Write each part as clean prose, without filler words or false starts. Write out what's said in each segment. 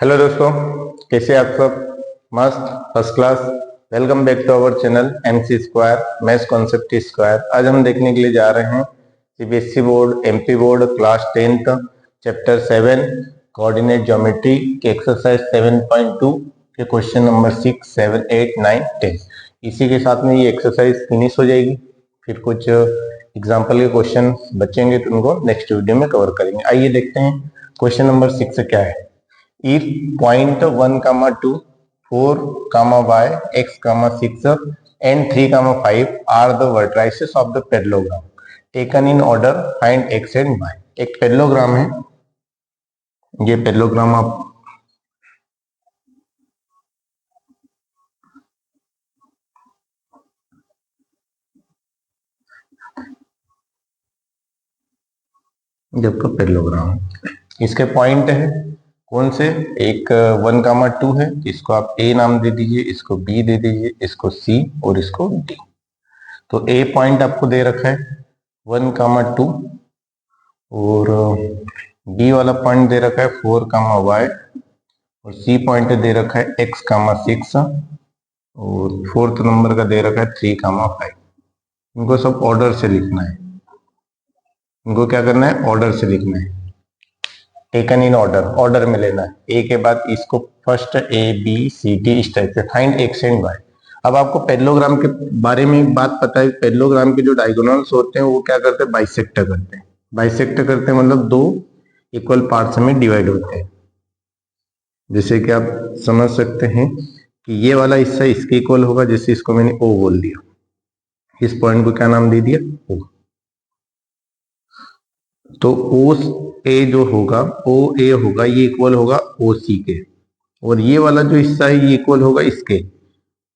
Hello दोस्तों, कैसे आप सब? मस्त, first class. Welcome back to our channel MC square maths concept square. आज हम देखने के लिए जा रहे हैं CBSE board, MP board, class 10th, chapter 7 coordinate geometry के एक्सरसाइज 7.2 के क्वेश्चन नंबर 6, 7, 8, 9, 10। इसी के साथ में ये एक्सरसाइज फिनिश हो जाएगी। फिर कुछ एग्जाम्पल के क्वेश्चन बचेंगे तो उनको नेक्स्ट वीडियो में कवर करेंगे। आइए देखते हैं क्वेश्चन नंबर 6 क्या है। If point 1, 2, 4, y, x, 6 and 3, 5 are the vertices of the parallelogram taken in order, find x and y। एक पैरेललोग्राम है, ये पैरेललोग्राम आप जब का पैरेललोग्राम, इसके पॉइंट है कौन से? एक 1, 2 है, इसको आप A नाम दे दीजिए, इसको B दे दीजिए, इसको C और इसको D। तो A पॉइंट आपको दे रखा है 1, 2 और B वाला पॉइंट दे रखा है 4, y और C पॉइंट दे रखा है x, 6 और फोर्थ नंबर का दे रखा है 3, 5। इनको सब ऑर्डर से लिखना है। इनको क्या करना है? ऑर्डर से लिखना है। टेकन इन ऑर्डर, ऑर्डर में लेना है। ए के बाद इसको first A B C D इस टाइप से। Find x and y. अब आपको पैरेललोग्राम के बारे में एक बात पता है, पैरेललोग्राम के जो डायगोनल्स होते हैं वो क्या करते हैं? बाइसेक्ट करते हैं। बाइसेक्ट करते हैं मतलब दो इक्वल पार्ट्स में डिवाइड होते हैं। जैसे कि आप समझ सकते हैं कि ये वाला हिस्सा इसके इक्वल होगा, जैसे इसको मैंने O बोल दिया, इस पॉइंट को क्या नाम दे दिया? O। तो OA जो होगा, OA होगा, ये इक्वल होगा OC के, और ये वाला जो हिस्सा है ये इक्वल होगा इसके,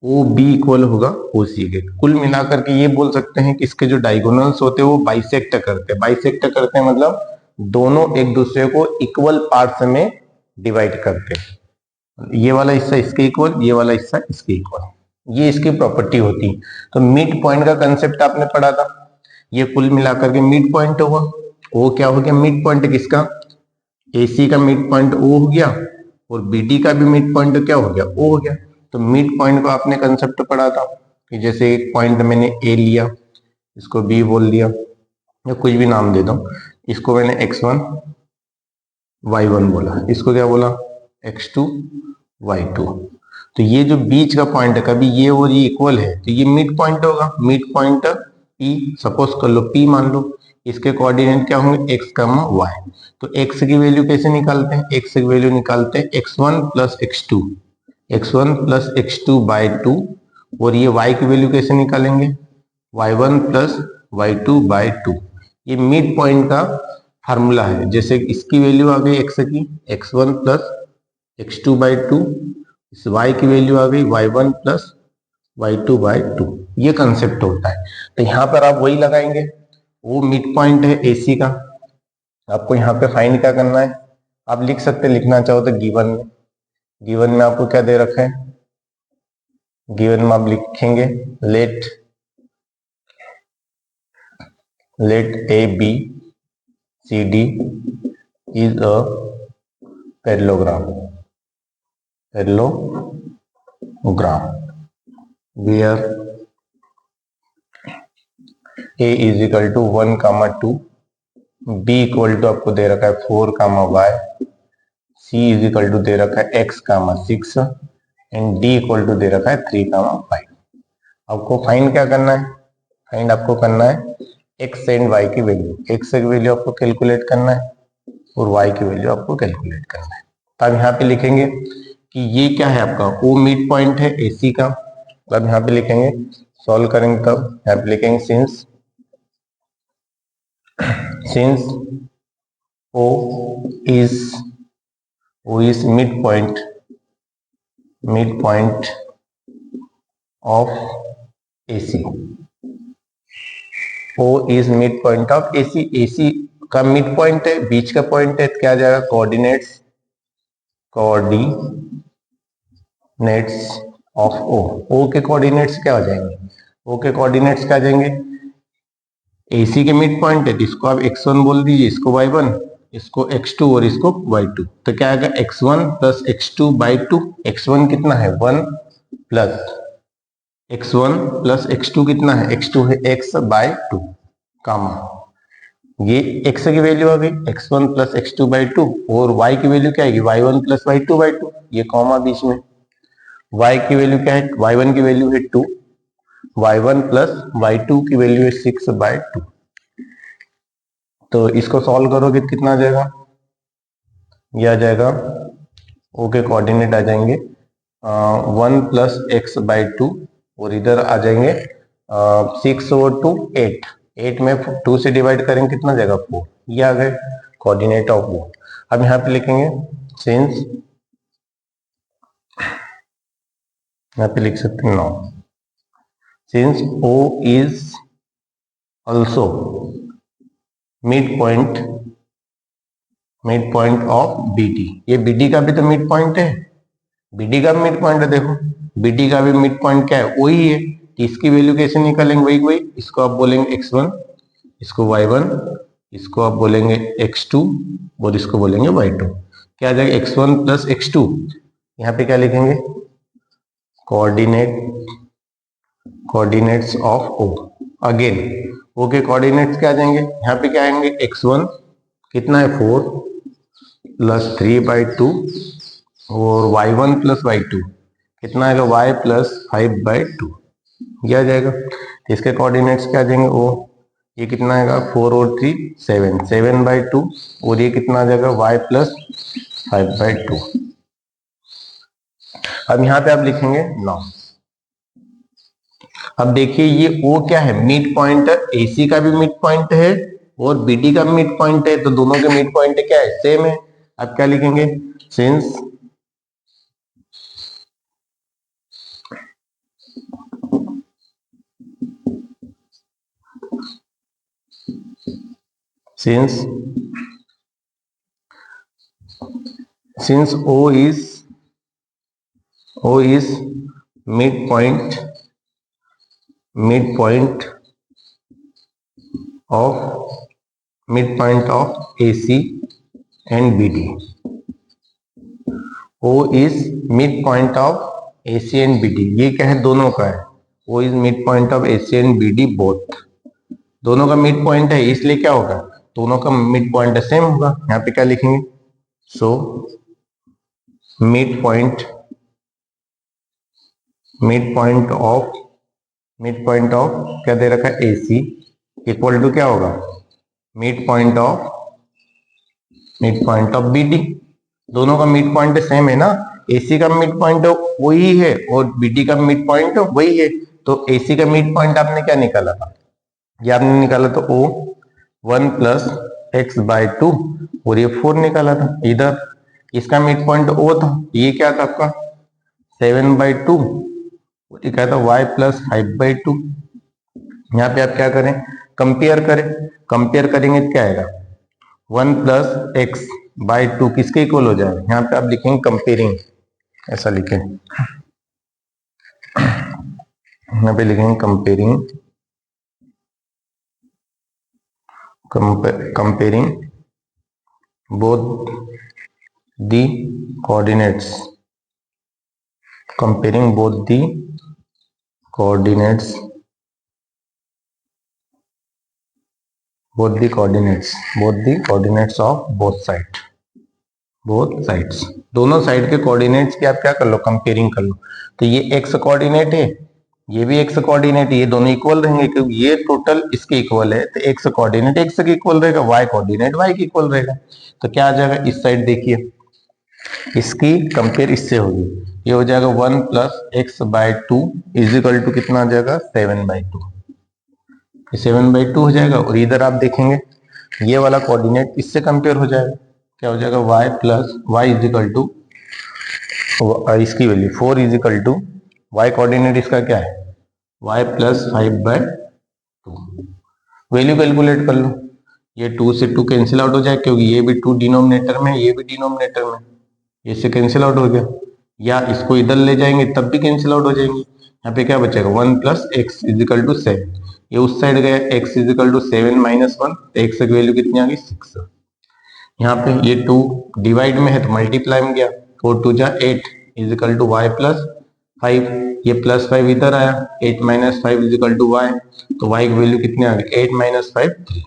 OB इक्वल होगा OC के। कुल मिलाकर के ये बोल सकते हैं कि इसके जो डायगोनल्स होते हैं वो बाइसेक्ट करते हैं। बाइसेक्ट करते हैं मतलब दोनों एक दूसरे को इक्वल पार्ट्स में डिवाइड करते हैं। ये वाला हिस्सा इसके इक्वल, ये वाला हिस्सा इसके इक्वल, ये इसकी प्रॉपर्टी होती है। तो मिड पॉइंट का कंसेप्ट आपने पढ़ा था। ये कुल मिलाकर के मिड पॉइंट होगा। ओ क्या हो गया? मिड पॉइंट किसका? AC का मिड पॉइंट O हो गया और BD का भी मिड पॉइंट क्या हो गया? O हो गया। तो मिड पॉइंट को आपने कंसेप्ट पढ़ा था कि जैसे एक पॉइंट मैंने A लिया, इसको B बोल दिया या कुछ भी नाम दे दो, इसको मैंने x1 y1 बोला, इसको क्या बोला? x2 y2। तो ये जो बीच का पॉइंट है, कभी ये और ये इक्वल है तो ये मिड पॉइंट होगा। मिड पॉइंट P, सपोज कर लो P मान लो, इसके कोऑर्डिनेट क्या होंगे? x, y। तो x की वैल्यू कैसे निकालते हैं? x की वैल्यू निकालते हैं x1 plus x2, x1 plus x2 by 2। और ये y की वैल्यू कैसे निकालेंगे? y1 plus y2 by 2। ये मिड पॉइंट का फार्मूला है। जैसे इसकी वैल्यू आ गई x की, x1 प्लस x2 बाई 2, इस y की वैल्यू आ गई y1 प्लस y2 बाई 2। ये कंसेप्ट होता है। तो यहाँ पर आप वही लगाएंगे, वो मिड पॉइंट है AC का। आपको यहाँ पे फाइंड क्या करना है? आप लिख सकते, लिखना चाहो तो गिवन में। गिवन में आपको क्या दे रखा है? गिवन में आप लिखेंगे late AB CD is a parallelogram where A is equal to 1, 2, B equal to आपको दे रखा है 4, y, C is equal to दे रखा है x, 6 and D equal to दे रखा है 3, 5। आपको फाइंड क्या करना है? फाइंड आपको करना है x एंड y की वैल्यू। x की वैल्यू आपको कैलकुलेट करना है और y की वैल्यू आपको कैलकुलेट करना है। तो अब यहाँ पे लिखेंगे कि ये क्या है आपका? O मिड पॉइंट है AC का। तो अब यहाँ पे लिखेंगे, सॉल्व करेंगे तब यहाँ पे लिखेंगे since O is midpoint of AC। O is midpoint of AC। AC का मिड पॉइंट है, बीच का पॉइंट है, तो क्या आ जाएगा? Coordinates of O। O के कोऑर्डिनेट्स क्या हो जाएंगे? O के कोऑर्डिनेट्स क्या आ जाएंगे? AC के मिड पॉइंट है, इसको आप x1 बोल दीजिए, इसको y1, इसको x2 और इसको y2, तो क्या आएगा x1 plus x2 by two. x1 कितना है 1 प्लस x1 प्लस x2 कितना है x2 है x बाई टू कामा ये x की वैल्यू आ गई x1 plus x2 by two और y की वैल्यू क्या आएगी y1 plus y2 by two, ये कॉमा बीच में। y की वैल्यू क्या है y1 की वैल्यू है 2, y1 प्लस y2 की वैल्यू है 6 बाई टू। तो इसको सॉल्व करोगे कितना आ जाएगा, ये आ जाएगा ओ के कोऑर्डिनेट आ जाएंगे 1 प्लस एक्स बाई टू और इधर आ जाएंगे 6 और 2 8, 8 में 2 से डिवाइड करेंगे कितना जाएगा 4, ये आ गए कोऑर्डिनेट ऑफ वो। अब यहाँ पे लिखेंगे सिंस, यहाँ पे लिख सकते हैं now since O is also mid point of BD, ये बीडी का भी तो मिड पॉइंट है, बीडी का भी मिड पॉइंट है, देखो बीडी का भी मिड पॉइंट क्या है वही है, इसकी वैल्यू कैसे निकालेंगे वही, इसको आप बोलेंगे x1, इसको y1, इसको आप बोलेंगे x2 और इसको बोलेंगे y2। क्या आ जाएगा x1 प्लस x2, यहाँ पे क्या लिखेंगे कोऑर्डिनेट्स ऑफ ओ। अगेन ओ के कोऑर्डिनेट्स क्या आ जाएंगे, यहाँ पे क्या आएंगे x1 कितना है 4 प्लस 3 बाई टू और y1 प्लस y2 कितना आएगा y प्लस 5 बाई टू, ये आ जाएगा। तो इसके कोऑर्डिनेट्स क्या आ जाएंगे वो, ये कितना आएगा 4 और 3 7, 7 बाई टू और ये कितना आ जाएगा y प्लस 5 बाई टू। अब यहाँ पे आप लिखेंगे 9। अब देखिए ये O क्या है मिड पॉइंट, AC का भी मिड पॉइंट है और BD का मिड पॉइंट है, तो दोनों के मिड पॉइंट क्या है सेम है। अब क्या लिखेंगे since O is midpoint of AC and BD, O is midpoint of AC and BD, ये क्या है दोनों का है, O is midpoint of AC and BD both, दोनों का मिड पॉइंट है इसलिए क्या होगा दोनों का मिड पॉइंट सेम होगा। यहाँ पे क्या लिखेंगे सो मिड पॉइंट ऑफ क्या दे रखा है AC इक्वल टू क्या होगा मिड पॉइंट ऑफ BD, दोनों का मिड पॉइंट सेम है ना, AC का मिड पॉइंट वही है और BD का मिड पॉइंट वही है, तो AC का मिड पॉइंट आपने क्या निकाला था, ये आपने निकाला तो O 1 plus x by to और ये 4 निकाला था, इधर इसका मिड पॉइंट O था, ये क्या था आपका 7 बाई टू और ये क्या था y प्लस 5 बाई टू। यहाँ पे आप क्या करें कंपेयर करेंगे तो क्या आएगा 1 प्लस एक्स बाई टू किसके इक्वल हो जाएगा, यहाँ पे आप लिखेंगे कंपेयरिंग, ऐसा लिखें यहाँ पे लिखेंगे comparing both the coordinates of both sides, दोनों साइड के कोऑर्डिनेट्स की आप क्या कर लो कंपेयरिंग कर लो। तो ये एक्स कोऑर्डिनेट है ये भी एक्स कोऑर्डिनेट, ये दोनों इक्वल रहेंगे क्योंकि ये टोटल इसके इक्वल है, तो एक्स कोऑर्डिनेट एक्स के इक्वल रहेगा, वाई कोऑर्डिनेट वाई के इक्वल रहेगा। तो क्या आ जाएगा इस साइड देखिए इसकी कंपेयर इससे होगी, ये हो जाएगा 1 plus x by two is equal to कितना आ जाएगा 7 बाई टू, 7 बाई टू हो जाएगा और इधर आप देखेंगे ये वाला कोऑर्डिनेट इससे कंपेयर हो जाएगा, क्या हो जाएगा y plus y is equal to इसकी value 4 is equal to y coordinate इसका क्या है y plus 5 by two, value calculate कर लो, ये 2 से 2 कैंसिल आउट हो जाए क्योंकि ये भी 2 डिनोमिनेटर में ये भी डिनोमिनेटर में, इससे कैंसिल आउट हो गया, या इसको इधर ले जाएंगे तब भी कैंसिल आउट हो जाएंगे। यहाँ पे क्या बचेगा 1 plus x is equal to 7, ये उस साइड गया x is equal to 7 minus 1, x की वैल्यू कितनी आ गई 6, यहाँ पे ये 2 डिवाइड में है तो मल्टीप्लाई में गया, 4 2 जा 8 is equal to y plus 5, ये प्लस 5 इधर आया, 8 minus 5 is equal to y, तो वाई की वैल्यू कितनी आ गई 8 माइनस 5 3।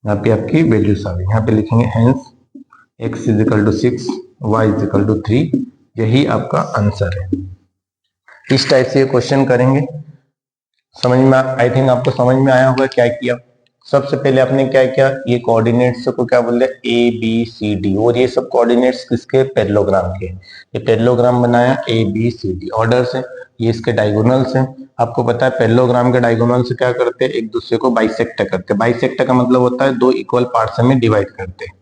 यहाँ पे आपकी वैल्यूज आ गई, यहाँ पे लिखेंगे hence x is equal to 6 y is equal to 3, यही आपका आंसर है। इस टाइप से ये क्वेश्चन करेंगे। समझ में आई थिंक आपको समझ में आया होगा क्या किया। सबसे पहले आपने क्या किया, ये कोऑर्डिनेट्स को क्या बोल रहे ए बी सी डी, और ये सब कोऑर्डिनेट्स किसके पैरेललोग्राम के, ये पैरेललोग्राम बनाया A B C D order से, ये इसके डायगोनल्स हैं। आपको पता है पैरेललोग्राम के डायगोनल से क्या करते हैं, एक दूसरे को बाइसेक्ट करते हैं। बाइसेक्ट का मतलब होता है दो इक्वल पार्ट्स में डिवाइड करते हैं।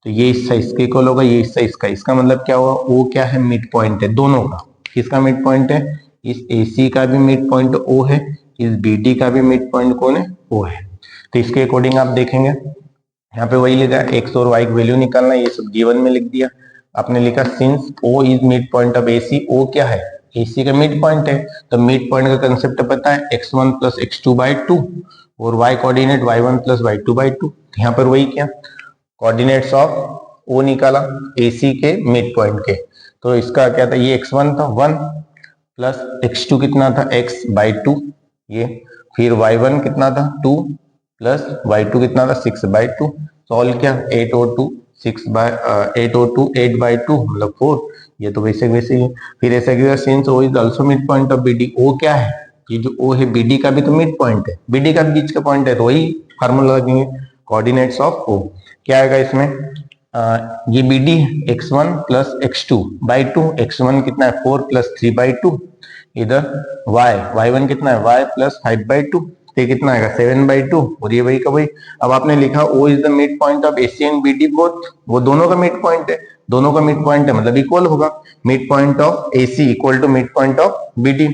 तो ये हिस्सा इसके इक्वल होगा, ये हिस्सा इसका, इसका मतलब क्या हुआ, वो क्या है मिड पॉइंट है दोनों का। किसका मिड पॉइंट है, इस AC का भी मिड पॉइंट O है, इस BD का भी मिड पॉइंट कौन है, O है। तो इसके अकॉर्डिंग आप देखेंगे यहाँ पे वही लिखा है x और y की वैल्यू निकालना, ये सब गिवन में लिख दिया। आपने लिखा since O is mid point of AC, O क्या है AC का मिड पॉइंट है, तो मिड पॉइंट का कंसेप्ट पता है x1 प्लस x2 बाई 2 और y coordinate y1 plus y2 by 2। यहाँ पर वही क्या कोऑर्डिनेट्स ऑफ O निकाला AC के मिड पॉइंट के, तो इसका क्या था, ये x1 था 1 प्लस x2 कितना था x बाई 2, ये फिर y1 कितना था 2 प्लस y2 कितना था 6 बाई 2। सॉल्व किया 8 और 2 6 बाई 8 और 2 8 बाई 2 मतलब 4, ये तो वैसे वैसे ही है। फिर ऐसा किया since O is also mid point of BD, O क्या है, ये जो O है BD का भी तो मिड पॉइंट है, BD का बीच का पॉइंट है, तो वही फार्मूला लगेंगे कोऑर्डिनेट्स ऑफ O। क्या आएगा इसमें, ये BD x1 plus x2 by 2, x1 कितना है 4 प्लस 3 बाई 2, इधर y1 कितना है y प्लस 5 बाई 2, ये कितना आएगा 7 बाई 2, और ये वही का वही। अब आपने लिखा O is the mid point of AC and BD both, वो दोनों का मिड पॉइंट है, दोनों का मिड पॉइंट है मतलब इक्वल होगा, mid point of AC equal to mid point of BD।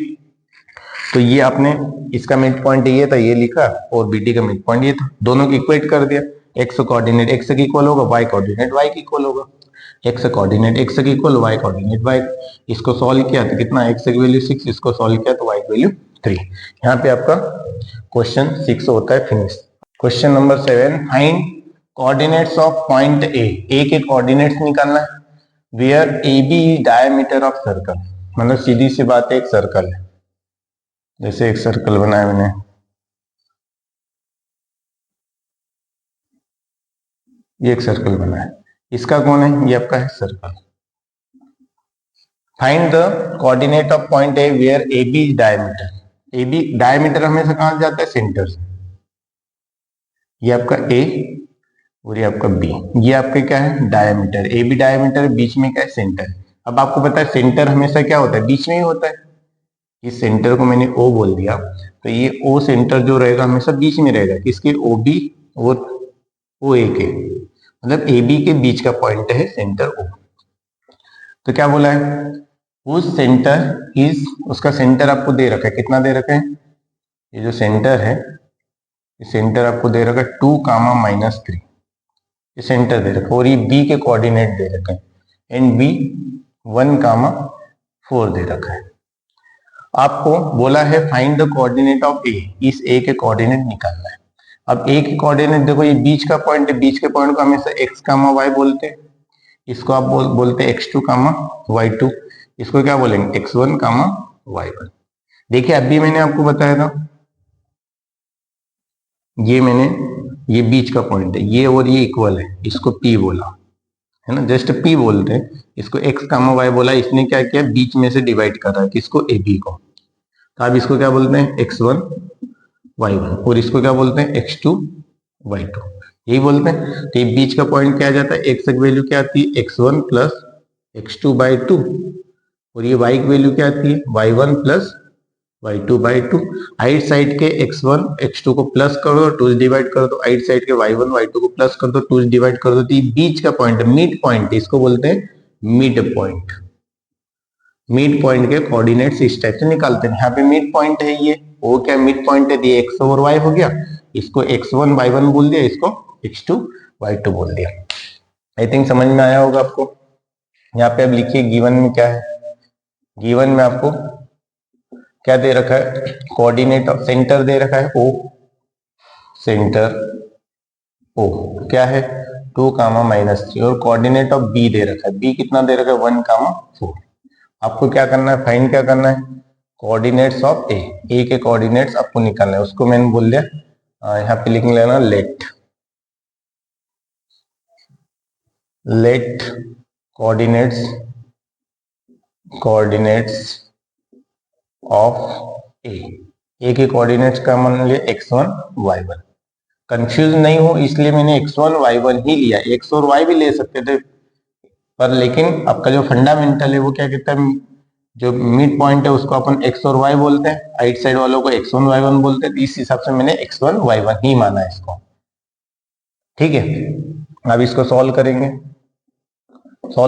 तो ये आपने इसका मिड पॉइंट ये था ये लिखा, और BD का मिड पॉइंट ये था, दोनों को इक्वेट कर दिया। x कोऑर्डिनेट x के इक्वल होगा, y कोऑर्डिनेट y के इक्वल होगा, x कोऑर्डिनेट x के इक्वल, y कोऑर्डिनेट y। इसको सॉल्व किया तो कितना x की वैल्यू 6, इसको सॉल्व किया तो y की वैल्यू 3। यहाँ पे आपका क्वेश्चन 6 होता है finish. Question number 7, find coordinates of point A के कोऑर्डिनेट्स निकालना है where AB is diameter of circle, मतलब सीधी सी बात है एक सर्कल है, जैसे एक सर्कल बनाया मैंने, ये एक सर्कल बना है, इसका कौन है, ये आपका है circle. Find the coordinate of point A where AB is diameter, AB diameter हमेशा कहां से जाता है, सेंटर से। ये आपका A और ये आपका B, ये आपके क्या है डायमीटर, AB डायमीटर, बीच में क्या है सेंटर। अब आपको पता है सेंटर हमेशा क्या होता है, बीच में ही होता है। इस सेंटर को मैंने O बोल दिया, तो ये O सेंटर जो रहेगा हमेशा बीच में रहेगा, किसके OB और OA के, मतलब AB के बीच का पॉइंट है सेंटर O। तो क्या बोला है, उस सेंटर इज, उसका सेंटर आपको दे रखा है, कितना दे रखा है, ये जो सेंटर है, ये सेंटर आपको दे रखा है 2, -3, ये सेंटर दे रखा है, और ये B के कोऑर्डिनेट दे रखे हैं, एंड B 1, 4 दे रखा है। आपको बोला है find the coordinate of A, इस A के कोऑर्डिनेट निकालना है। अब A के कोऑर्डिनेट देखो, ये बीच का पॉइंट है, बीच के पॉइंट को हमेशा x, y बोलते हैं, इसको आप बोलते हैं x2, y2, इसको क्या बोलेंगे x1, y1। देखिए अभी मैंने आपको बताया था, ये बीच का पॉइंट है, ये और ये इक्वल है, इसको P बोला है ना, जस्ट P बोलते हैं, इसको x, y बोला, इसने क्या किया बीच में से डिवाइड कर रहा है किसको, AB को, तो आप इसको क्या बोलते हैं x1, y1, और इसको क्या बोलते हैं x2, y2, यही बोलते हैं। तो ये बीच का पॉइंट क्या आ जाता है, x की वैल्यू क्या आती है x1 प्लस x2 बाई 2, और ये y की वैल्यू क्या आती है y1 plus y2 by 2। Right side के x1 x2 को प्लस कर दो, 2 से डिवाइड कर दो, आइट साइड के y1 y2 को प्लस कर दो, 2 से डिवाइड कर दो, तो ये बीच का पॉइंट मिड पॉइंट, इसको बोलते हैं मिड पॉइंट। मिड पॉइंट के कोऑर्डिनेट्स इस टाइप से निकालते हैं। यहाँ पे मिड पॉइंट है, ये वो क्या मिड पॉइंट है, ये x और y हो गया, इसको x1 y1 बोल दिया, इसको x2 y2 बोल दिया। आई थिंक समझ में आया होगा आपको। यहाँ पे अब लिखिए गिवन में क्या है, गिवन में आपको क्या दे रखा है, कोऑर्डिनेट ऑफ सेंटर दे रखा है O, सेंटर O क्या है 2, और कोऑर्डिनेट ऑफ बी दे रखा है, बी कितना दे रखा है 1, 4। आपको क्या करना है, फाइंड क्या करना है, कोऑर्डिनेट्स ऑफ ए के कोऑर्डिनेट्स आपको निकालना है। उसको मैंने बोल दिया यहाँ पे लिख लेना लेट कोऑर्डिनेट्स ऑफ ए के कोऑर्डिनेट्स का मान लिया x1 y1। कंफ्यूज नहीं हो इसलिए मैंने x1 y1 ही लिया, x और y भी ले सकते थे, पर लेकिन आपका जो फंडामेंटल है वो क्या कहता है, जो मिड पॉइंट है उसको अपन x और y बोलते हैं, राइट साइड वालों को x1 y1 बोलते हैं, तो इस हिसाब से मैंने x1 y1 ही माना है इसको। ठीक है, अब इसको सॉल्व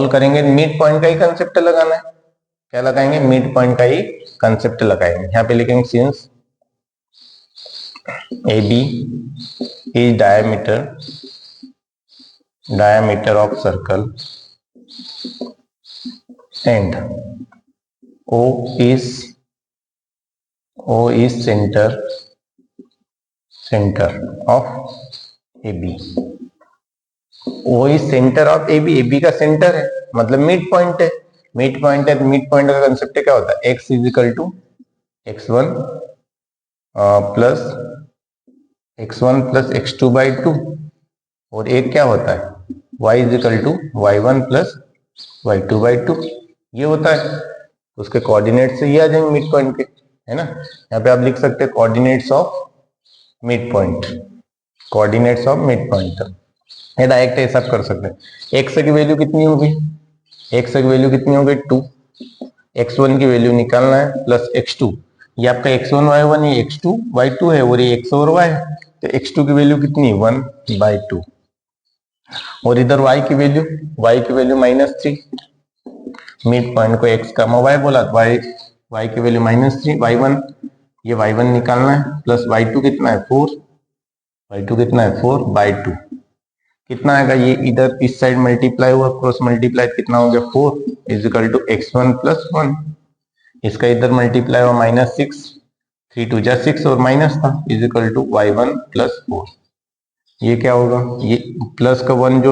करेंगे मिड पॉइंट का ही कंसेप्ट लगाना है। क्या लगाएंगे, मिड पॉइंट का ही कंसेप्ट लगाएंगे। यहाँ पे लिखेंगे since A B is diameter of circle and O is center of AB। O is center of AB, AB का सेंटर है मतलब मिड पॉइंट है, मिड पॉइंट है तो मिड पॉइंट का कंसेप्ट क्या होता है, x is equal to x1 plus x2 by 2, और एक क्या होता है y is equal to y1 plus y2 by 2, ये होता है। उसके कोऑर्डिनेट से ये आ जाएंगे मिड पॉइंट के, है ना। यहाँ पे आप लिख सकते हैं कोऑर्डिनेट्स ऑफ मिड पॉइंट, ये डायरेक्ट ऐसा कर सकते हैं। x की वैल्यू कितनी होगी, 2, x1 की वैल्यू निकालना है प्लस x2, ये आपका x1 y1 है, x2 y2 है, और ये x और y है, तो x2 की वैल्यू कितनी 1/2, और इधर y की वैल्यू -3, मिड पॉइंट को x का y बोला, y की वैल्यू -3, y1 ये y1 निकालना है प्लस y2 कितना है 4, y2 कितना आएगा, ये इधर इस साइड मल्टीप्लाई हुआ, क्रॉस मल्टीप्लाई कितना हो गया 4 is equal to x1 plus 1, इसका इधर मल्टीप्लाई हुआ -6, 3 2 जा 6 और माइनस था is equal to y1 plus 4। ये क्या होगा, ये प्लस का 1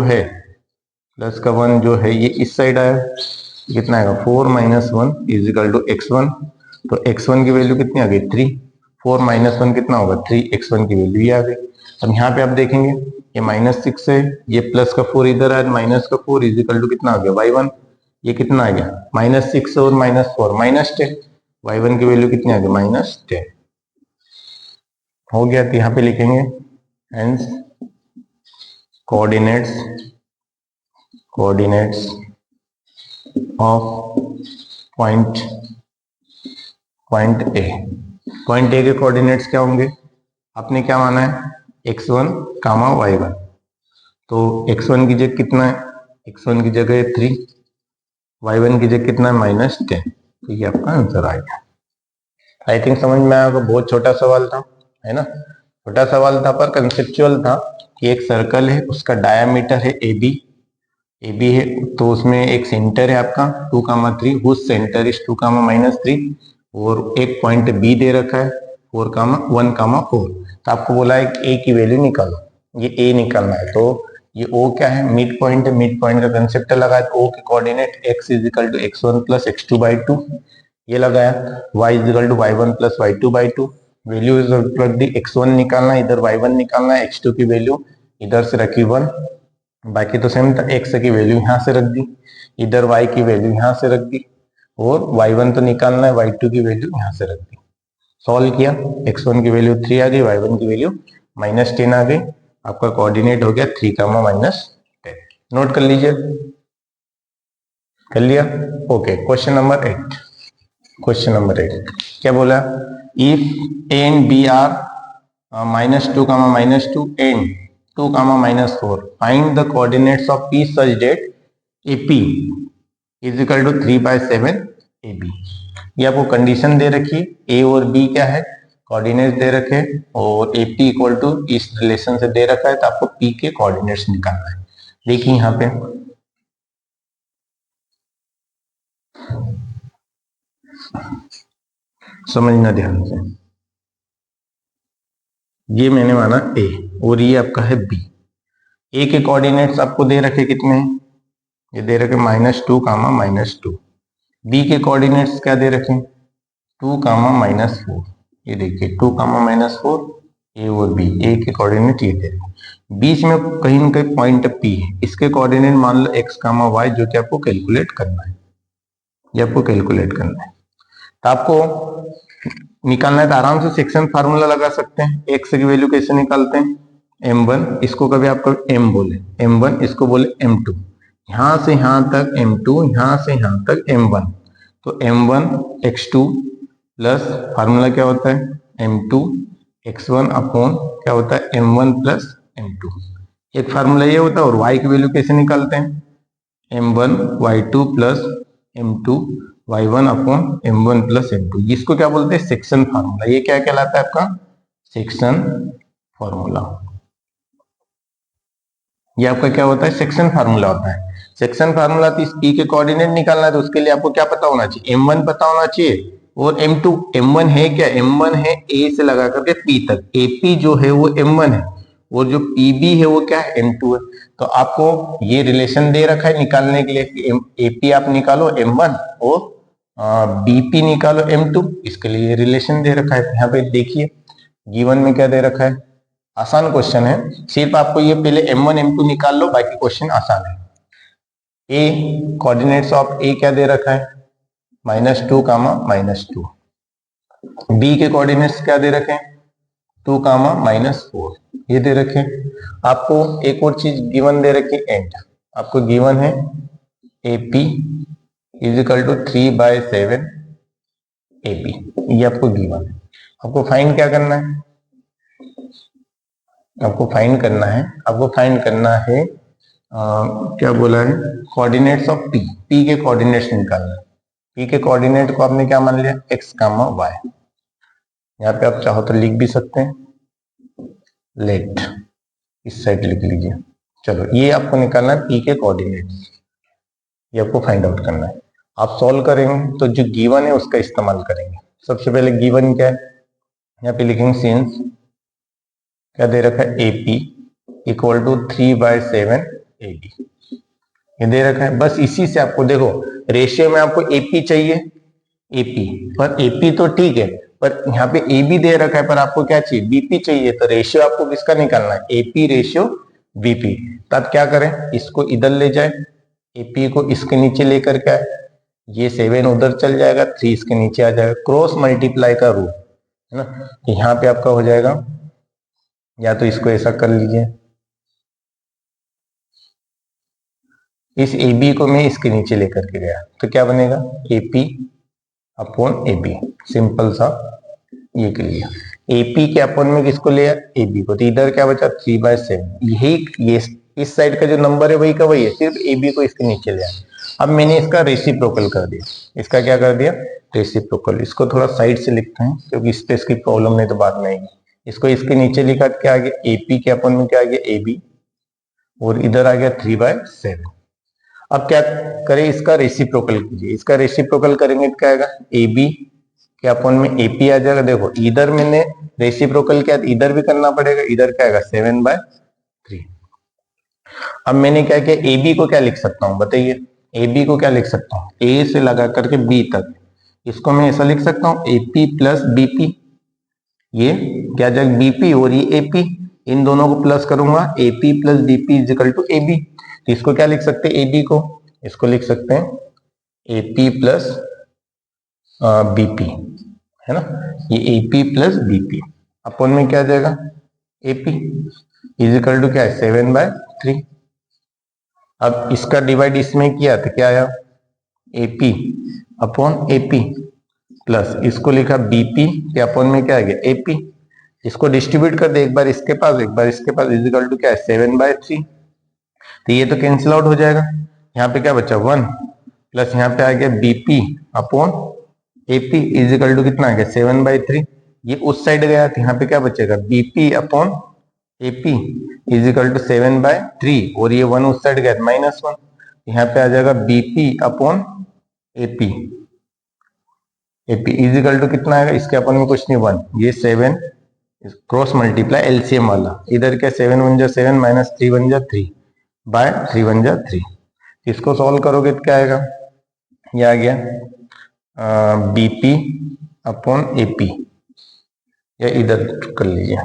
जो है ये इस साइड आया, कितना आएगा 4 - 1 इज इक्वल टू x1, तो x1 की वैल्यू कितनी आ गई 3, 4 - 1 कितना होगा 3, x1 की वैल्यू ये आ गई। अब यहाँ पे आप देखेंगे ये -6 है, ये प्लस का 4 इधर आया, माइनस का 4 इज इक्वल टू कितना आ गया y1, ये कितना आ गया -6 और -4 -10, y1 की वैल्यू कितनी आ गई -10 हो गया। तो यहाँ पे लिखेंगे hence coordinates of point A के कोऑर्डिनेट्स क्या होंगे, आपने क्या माना है x1, y1, तो x1 की जगह कितना है, x1 की जगह 3, y1 की जगह कितना है -10, तो ये आपका आंसर आ गया। आई थिंक समझ में आया, बहुत छोटा सवाल था, है ना, छोटा सवाल था पर कंसेप्चुअल था कि एक सर्कल है, उसका डायामीटर है ए बी है, तो उसमें एक सेंटर है आपका 2, 3, हुज सेंटर इज 2, -3, और एक पॉइंट बी दे रखा है 4, 1, 4, तो आपको बोला है कि ए की वैल्यू निकालो, ये ए निकालना है, तो ये ओ क्या है मिड पॉइंट है, मिड पॉइंट का कंसेप्ट लगाया, तो ओ के coordinate x is equal to x1 plus x2 by 2 ये लगाया, y is equal to y1 plus y2 by 2, value रख दी, x1 निकालना है, इधर y1 निकालना है, x2 की वैल्यू इधर से रखी 1, बाकी तो सेम था, x की वैल्यू यहाँ से रख दी, इधर y की वैल्यू यहाँ से रख दी, और y1 तो निकालना है, y2 की वैल्यू यहाँ से रख दी। सॉल्व किया, x1 की वैल्यू 3 आ गई, y1 की वैल्यू -10 आ गई, आपका कोऑर्डिनेट हो गया 3, -10। नोट कर लीजिए, कर लिया, ओके। क्वेश्चन नंबर 8 क्या बोला, if A and B are -2, -2 and 2, -4 find the coordinates of P such that A P is equal to 3/7 A B. ये आपको कंडीशन दे रखी, ए और बी क्या है कोऑर्डिनेट्स दे रखे, और ए पी इक्वल टू इस रिलेशन से दे रखा है, तो आपको पी के कोऑर्डिनेट्स निकालना है। देखिए यहाँ पे समझना ध्यान से, ये मैंने माना ए और ये आपका है बी, ए के कोऑर्डिनेट्स आपको दे रखे कितने हैं, ये दे रखे -2 कामा -2। बी के कोऑर्डिनेट्स क्या दे रखे, 2 कामा -4। ये देखिए 2 कामा -4, ए और बी, ए के कोऑर्डिनेट ये दे रखे। बीच में कहीं ना कहीं पॉइंट पी है, इसके कोऑर्डिनेट मान लो x कामा वाई, जो कि आपको कैलकुलेट करना है, ये आपको कैलकुलेट करना है। तो आपको निकालना है तो आराम से सेक्शन फार्मूला लगा सकते हैं। x की वैल्यू कैसे निकालते हैं, m1, इसको कभी आपको m बोले m1, इसको बोले m2, यहां से यहां तक m2, यहां से यहां तक m1। तो m1 x2 प्लस फार्मूला क्या होता है m2 x1 अपॉन क्या होता है m1 प्लस m2। एक फार्मूला ये होता है। और y की वैल्यू कैसे निकालते हैं, m1 y2 plus m2 y1 upon m1 plus m2। इसको क्या बोलते हैं, सेक्शन फार्मूला। ये क्या कहलाता है आपका, सेक्शन फार्मूला। ये आपका क्या होता है, सेक्शन फार्मूला होता है। सेक्शन फार्मूला तो इस पी के कोऑर्डिनेट निकालना है, तो उसके लिए आपको क्या पता होना चाहिए, m1 पता होना चाहिए और m2। m1 है क्या, m1 है a से लगा करके p तक, ap जो है वो m1 है और जो pb है वो क्या है, m2 है। तो आपको ये रिलेशन दे रखा है निकालने के लिए कि ap आप निकालो m1 और bp निकालो m2, इसके लिए ये रिलेशन दे रखा है। यहाँ पे देखिए गिवन में क्या दे रखा है, आसान क्वेश्चन है, सिर्फ आपको ये पहले m1 m2 निकाल लो, बाकी क्वेश्चन आसान है। a कोऑर्डिनेट्स ऑफ a क्या दे रखा है, -2 कामा -2। b के कोऑर्डिनेट्स क्या दे रखे हैं, 2 कामा -4, ये दे रखे। आपको एक और चीज गिवन दे रखी है, एंड आपको गिवन है AP = 3/7 AB, ये आपको गिवन है। आपको फाइंड क्या करना है, आपको फाइंड करना है क्या बोला है, कोऑर्डिनेट्स ऑफ p के कोऑर्डिनेट्स निकालना है। p के कोऑर्डिनेट को आपने क्या मान लिया, x कामा y। यहाँ पे आप चाहो तो लिख भी सकते हैं, लेट इस साइड लिख लीजिए। चलो ये आपको निकालना है p के कोऑर्डिनेट्स, ये आपको फाइंड आउट करना है। आप सॉल्व करेंगे तो जो गिवन है उसका इस्तेमाल करेंगे। सबसे पहले गिवन क्या है, यहाँ पे लिखेंगे सिंस क्या दे रखा है, AP = 3/7 AB, ये दे रखा है। बस इसी से आपको देखो, रेशियो में आपको AP चाहिए, AP पर AP तो ठीक है, पर यहाँ पे AB दे रखा है, पर आपको क्या चाहिए, BP चाहिए। तो रेशियो आपको किसका निकालना है, AP रेशियो BP। तो आप क्या करें, इसको इधर ले जाए, AP को इसके नीचे लेकर के आए, ये 7 उधर चल जाएगा, 3 इसके नीचे आ जाएगा, क्रॉस मल्टीप्लाई का रूल है ना। यहाँ पे आपका हो जाएगा, या तो इसको ऐसा कर लीजिए, इस AB को मैं इसके नीचे लेकर के गया, तो क्या बनेगा, AP अपॉन AB, सिंपल सा ये के लिए। AP के अपॉन में किसको लिया, AB को, तो इधर क्या बचा 3/7। यही ये इस साइड का जो नंबर है वही का वही है, सिर्फ AB को इसके नीचे लिया। अब मैंने इसका रेसिप्रोकल कर दिया, इसका क्या कर दिया, रेसिप्रोकल। इसको थोड़ा साइड से लिखते हैं क्योंकि इस पे इसकी प्रॉब्लम नहीं तो बाद में आएगी। इसको इसके नीचे लिखा, क्या आ गया, AP के अपॉन में क्या आ गया, AB, और इधर आ गया 3/7। अब क्या करें, इसका रेसिप्रोकल कीजिए। इसका रेसिप्रोकल करेंगे तो क्या आएगा, AB के अपॉन में AP आ जाएगा। देखो इधर मैंने रेसिप्रोकल किया, इधर भी करना पड़ेगा, इधर क्या आएगा 7/3। अब मैंने क्या किया, AB को क्या लिख सकता हूं बताइए, AB को क्या लिख सकता हूं, A से लगा करके B तक, इसको मैं ऐसा लिख सकता हूं AP प्लस BP। ये क्या जाएगा BP और ये AP, इन दोनों को प्लस करूंगा, AP प्लस BP = AB। तो इसको क्या लिख सकते हैं, AB को, इसको लिख सकते हैं AP प्लस BP, है ना, ये AP प्लस BP अपॉन में क्या आ जाएगा, AP = क्या है 7/3। अब इसका डिवाइड इसमें किया तो क्या आया, AP अपॉन AP प्लस इसको लिखा BP के अपॉन में क्या आ गया, AP। इसको डिस्ट्रीब्यूट कर दे, एक बार इसके पास एक बार इसके पास, = क्या है 7/3। तो ये तो कैंसिल आउट हो जाएगा, यहाँ पे क्या बचा 1 प्लस यहाँ पे आ गया BP अपॉन AP = कितना आ गया 7/3। ये उस साइड गया तो यहाँ पे क्या बचेगा, BP अपॉन AP = 7/3, और ये 1 उस साइड गया -1, यहाँ पे आ जाएगा BP अपॉन AP = कितना आएगा, इसके अपॉन में कुछ नहीं 1, ये 7 क्रॉस मल्टीप्लाई एलसीएम वाला, इधर क्या 7 1 जा 7 माइनस 3 1 जा 3 बाय 3 1 जा 3। इसको सॉल्व करोगे तो क्या आएगा, ये आ गया बीपी अपॉन एपी, या इधर कर लीजिए,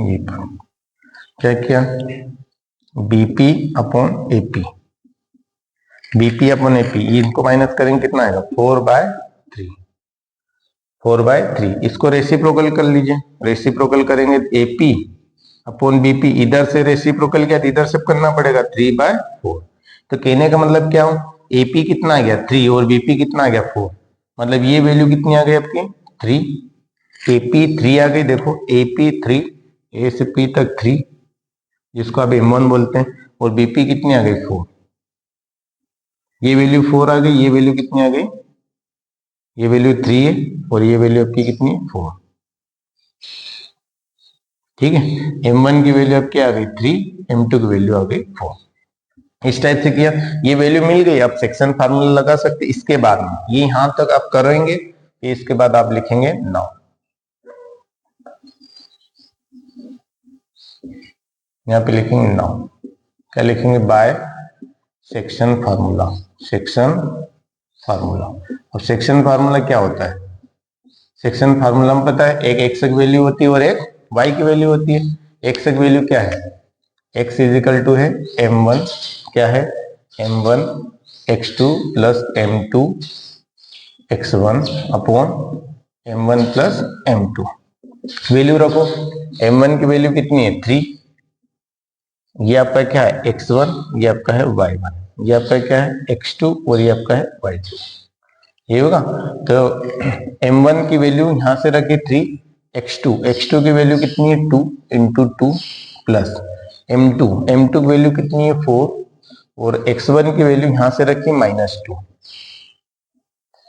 ये क्या किया, BP upon AP, BP upon AP, इनको माइनस करेंगे कितना आएगा 4/3, 4/3। इसको रेसिप्रोकल कर लीजिए, रेसिप्रोकल करेंगे एपी अपॉन बीपी, इधर से रेसिप्रोकल किया इधर से करना पड़ेगा 3/4। तो कहने का मतलब क्या हो, एपी कितना आ गया 3 और बीपी कितना आ गया 4, मतलब ये वैल्यू कितनी आ गई आपकी 3, एपी 3 आ गई। देखो एपी 3, ए से पी तक 3, जिसको आप M1 बोलते हैं, और बीपी कितनी आ गई 4, ये वैल्यू 4 आ गई, ये वैल्यू कितनी आ गई, ये वैल्यू 3 है और ये वैल्यू आपकी कितनी है 4, ठीक है। M1 की वैल्यू आपकी आ गई 3, M2 की वैल्यू आ गई 4। इस टाइप से किया, ये वैल्यू मिल गई, आप सेक्शन फार्मूला लगा सकते। इसके बाद में ये यहां तक आप करेंगे, इसके बाद आप लिखेंगे 9, यहाँ पे लिखेंगे 9, क्या लिखेंगे, by section formula, section formula. और सेक्शन फार्मूला क्या होता है, सेक्शन फार्मूला में पता है, एक एक्स की वैल्यू होती है और एक वाई की वैल्यू होती है। एक्स की वैल्यू क्या है, x इजिकल टू है m1, क्या है m1 x2 plus m2 x1 upon m1 plus m2। Value रखो, m1 की वैल्यू कितनी है 3, ये आपका क्या है x1, ये आपका है y1, ये आपका क्या है x2 और ये आपका है y2, ये होगा। तो m1 की वैल्यू यहां से रखी 3, x2 की वैल्यू कितनी है 2 इंटू 2 प्लस m2 की वैल्यू कितनी है 4 और x1 की वैल्यू यहां से रखी -2,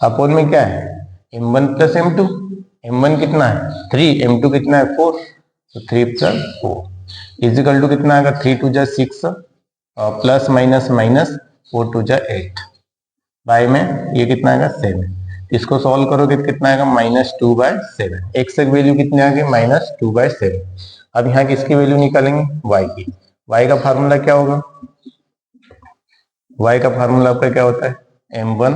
अपॉन में क्या है m1 प्लस m2, m1 कितना है 3, m2 कितना है 4, तो 3 प्लस 4 इजिकल टू कितना आएगा 3 2 जा 6 प्लस माइनस माइनस 4 2 जा 8, बाय में ये कितना आएगा 7। इसको सॉल्व करोगे तो कितना आएगा -2/7, x की वैल्यू कितनी आ गई -2/7। अब यहाँ किसकी वैल्यू निकालेंगे y की, y का फार्मूला क्या होगा, y का फार्मूला आपका क्या होता है m1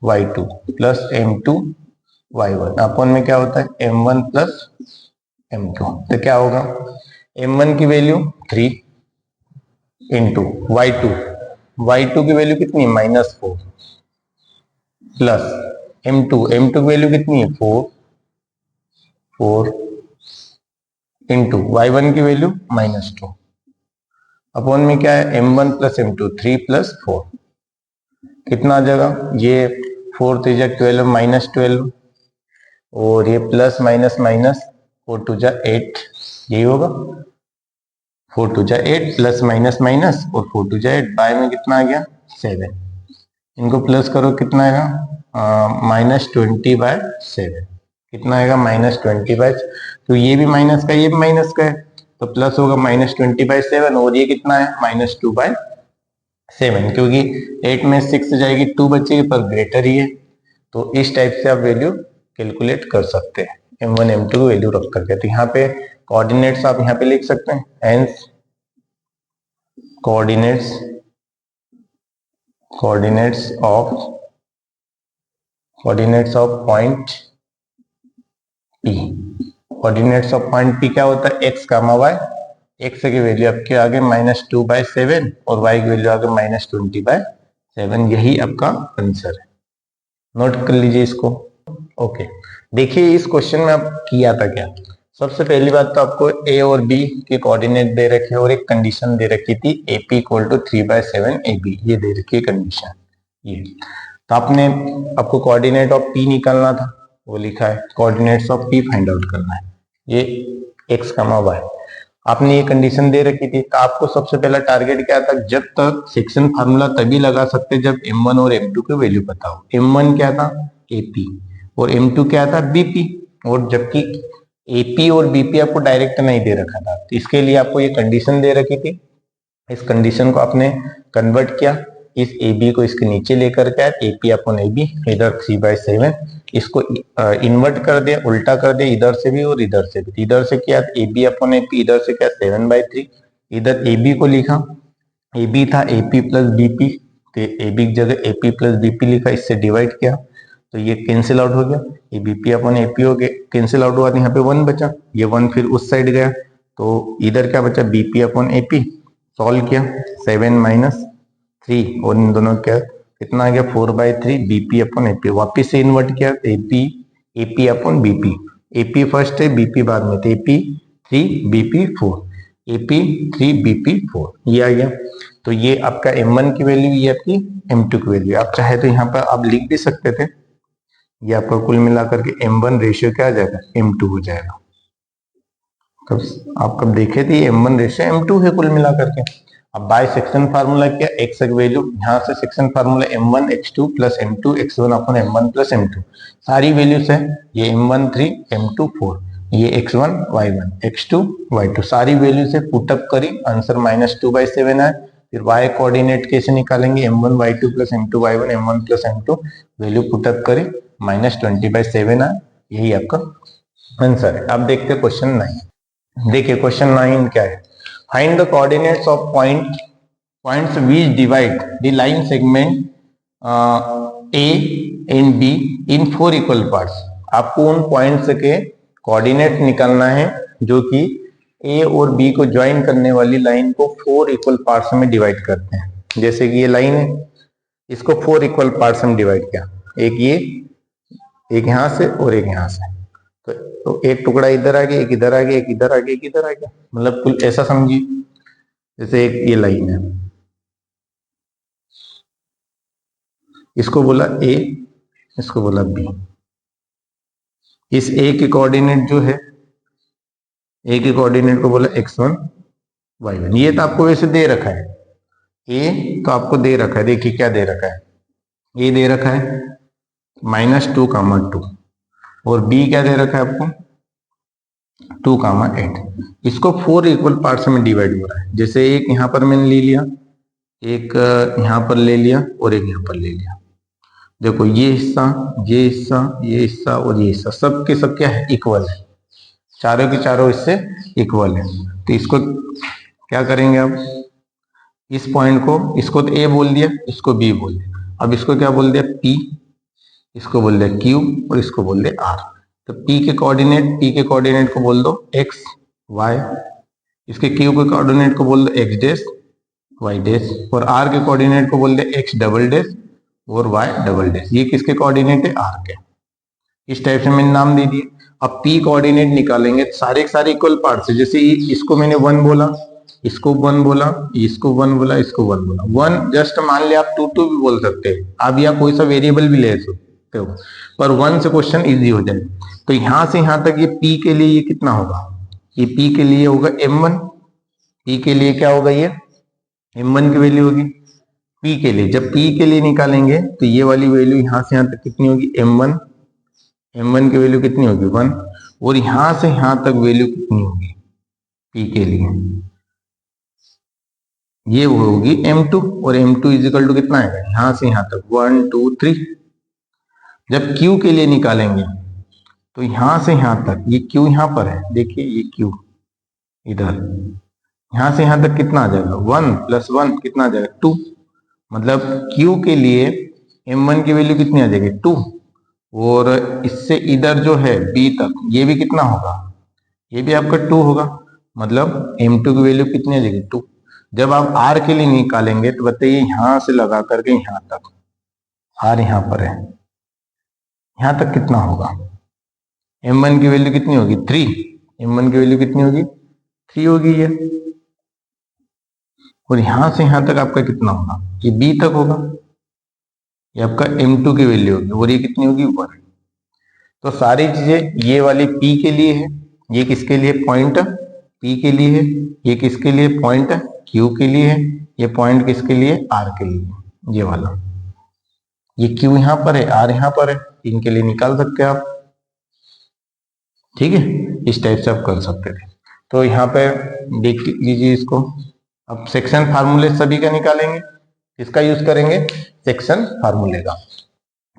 y2 plus m2 y1 upon में क्या होता है m1 प्लस m2। तो क्या होगा m1 की वैल्यू 3 इंटू y2 की वैल्यू कितनी है -4 प्लस m2 की वैल्यू कितनी है 4 इंटू y1 की वैल्यू -2 अपॉन में क्या है m1 प्लस m2 3 प्लस 4, कितना आ जाएगा, ये 4 3 जा 12 -12 और ये प्लस माइनस माइनस 4 2 जा 8, यही होगा 4 2 जा 8 प्लस माइनस माइनस और 4 2 जा 8, बाय में कितना आ गया 7, इनको प्लस करो कितना आएगा -20/7, कितना आएगा -20/, तो ये भी माइनस का ये भी माइनस का है, तो प्लस होगा -20/7 और ये कितना है -2/7, क्योंकि 8 में 6 जाएगी 2 बचेगी पर ग्रेटर ही है। तो इस टाइप से आप वैल्यू कैलकुलेट कर सकते हैं m1 m2 की वैल्यू रख करके। तो यहाँ पे कोऑर्डिनेट्स आप यहाँ पे लिख सकते हैं, hence coordinates of point P, coordinates of point P क्या होता है x, y, x की वैल्यू आपके आगे -2/7 और y की वैल्यू आगे -20/7, यही आपका आंसर है। नोट कर लीजिए इसको। ओके, देखिए इस क्वेश्चन में आप किया था क्या, सबसे पहली बात तो आपको a और b के कोऑर्डिनेट दे रखे और एक कंडीशन दे रखी थी AP = 3/7 AB, ये दे रखी है कंडीशन। ये तो आपको कोऑर्डिनेट ऑफ P निकालना था, वो लिखा है coordinates of P find out करना है, ये x, y, आपने ये कंडीशन दे रखी थी। तो आपको सबसे पहला टारगेट क्या था, जब तक सेक्शन फार्मूला तभी लगा सकते जब m1 और m2 की वैल्यू पता हो। m1 क्या था AP और m2 क्या था BP, और जबकि AP और BP आपको डायरेक्ट नहीं दे रखा था, तो इसके लिए आपको ये कंडीशन दे रखी थी। इस कंडीशन को आपने कन्वर्ट किया, इस AB को इसके नीचे लेकर के आए, AP अपॉन AB इधर 3/7, इसको इन्वर्ट कर दे, उल्टा कर दे, इधर से भी और इधर से भी। इधर से क्या A B upon A P, इधर से क्या 7/3। इधर ए बी को लिखा, ए बी था A P plus B P, तो ए बी की जगह A P plus B P लिखा, इससे डिवाइड किया तो ये कैंसिल आउट हो गया, A B P upon A P हो गया, कैंसिल आउट हुआ तो यहाँ पे 1 बचा, ये 1 फिर उस साइड गया, तो इधर क्या बचा B P upon A P. Solve किया 7 - 3 और इन दोनों क्या कितना आ गया 4/3 B P upon A P. वापिस से इन्वर्ट किया A P upon B P, A P first है बी पी बाद में, तो A P 3 B P 4, A P 3 B P 4 ये आ गया। तो ये आपका M1 की वैल्यू, ये आपकी M2 की वैल्यू। आप चाहे तो यहाँ पर आप लिख भी सकते थे, ये आपका कुल मिलाकर के M1 रेशियो क्या आ जाएगा M2 हो जाएगा। तब आप कब देखे थे M1 रेशियो M2 है कुल मिलाकर के। अब बाय सेक्शन फार्मूला क्या, एक्स वैल्यू यहाँ से section formula M1 x2 plus M2 x1 upon M1 plus M2, सारी वैल्यूज है, ये M1 3 M2 4, ये x1 y1 x2 y2 सारी वैल्यूज है, पुटअप करी आंसर -2/7 आए। फिर y कोऑर्डिनेट कैसे निकालेंगे, M1 y2 plus M2 y1 M1 plus M2 value put up करी -20/7 आए, यही आपका आंसर है। अब देखते हैं क्वेश्चन 9। देखिए क्वेश्चन 9 क्या है, find the coordinates of points which divide the line segment A and B in 4 equal parts। आपको उन पॉइंट्स के कोऑर्डिनेट निकालना है जो कि A और B को ज्वाइन करने वाली लाइन को 4 इक्वल पार्ट्स में डिवाइड करते हैं। जैसे कि ये लाइन है, इसको 4 इक्वल पार्ट्स में डिवाइड किया, एक ये, एक यहां से और एक यहां से, तो एक टुकड़ा इधर आ गया, एक इधर आ गया, एक इधर आ गया, एक इधर आ गया, मतलब कुल ऐसा समझिए जैसे एक ये लाइन है, इसको बोला A, इसको बोला B। इस A के कोऑर्डिनेट जो है, A के कोऑर्डिनेट को बोला x1 y1। ये तो आपको वैसे दे रखा है, A तो आपको दे रखा है, देखिए क्या दे रखा है, A दे रखा है -2, 2 और B क्या दे रखा है आपको 2, 8। इसको 4 इक्वल पार्ट्स में डिवाइड हो रहा है। जैसे एक यहां पर मैंने ले लिया, एक यहां पर ले लिया और एक यहां पर ले लिया। देखो ये हिस्सा, ये हिस्सा, ये हिस्सा और ये हिस्सा सब के सब क्या है इक्वल है, चारों के चारों इससे इक्वल है। तो इसको क्या करेंगे आप, इस पॉइंट को, इसको तो A बोल दिया, इसको B बोल दिया, अब इसको क्या बोल दिया P, इसको बोल दिया Q और इसको बोल दिया R। तो P के कोऑर्डिनेट को बोल दो x y, इसके Q के कोऑर्डिनेट को बोल दो x डैश y डैश, और R के कोऑर्डिनेट को बोल दे x डबल डैश और y डबल डैश। ये किसके कोऑर्डिनेट है R के। इस टाइप से मैंने नाम दे दिए। अब P कोऑर्डिनेट निकालेंगे, सारे के सारे इक्वल पार्ट्स है। जैसे इसको मैंने 1 बोला, इसको 1 बोला, इसको 1 बोला, इसको 1 बोला, 1 जस्ट मान लिया, आप 2 भी बोल सकते हैं आप, या कोई सा वेरिएबल भी ले सकते हो, पर 1 से क्वेश्चन इजी हो जाए। तो यहां से यहां तक ये P के लिए ये कितना होगा, ये P के लिए होगा M1, P के लिए क्या होगा, ये M1 की वैल्यू होगी P के लिए। जब P के लिए निकालेंगे तो ये वाली वैल्यू यहां से यहां तक कितनी होगी M1 की वैल्यू कितनी होगी 1, और यहां से यहां तक वैल्यू कितनी होगी P के लिए, ये होगी M2, और M2 इजिकल टू कितना आएगा यहां से यहां तक 1 2 3। जब Q के लिए निकालेंगे तो यहां से यहां तक, ये Q यहां पर है, देखिए ये Q इधर, यहां से यहां तक कितना आ जाएगा 1 + 1 कितना आ जाएगा 2, मतलब Q के लिए M1 की वैल्यू कितनी आ जाएगी 2, और इससे इधर जो है B तक ये भी कितना होगा, ये भी आपका 2 होगा, मतलब M2 की वैल्यू कितनी आ जाएगी 2। जब आप R के लिए निकालेंगे तो बताइए यहां से लगा करके यहां तक, R यहां पर है, यहां तक कितना होगा, M1 की वैल्यू कितनी होगी 3, M1 की वैल्यू कितनी होगी 3 होगी ये, और यहां से यहां तक आपका कितना होगा, ये B तक होगा, ये आपका M2 की वैल्यू होगी, और ये कितनी होगी 1। तो सारी चीजें ये वाली P के लिए है, ये किसके लिए पॉइंट P के लिए है, ये किसके लिए पॉइंट Q के लिए है, ये पॉइंट किसके लिए R के लिए, ये वाला, ये Q यहां पर है, R यहां पर है, इनके लिए निकाल सकते हैं आप, ठीक है, इस टाइप से आप कर सकते थे। तो यहाँ पे देख लीजिए इसको। अब सेक्शन फार्मूले सभी का निकालेंगे, किसका यूज करेंगे सेक्शन फार्मूले का।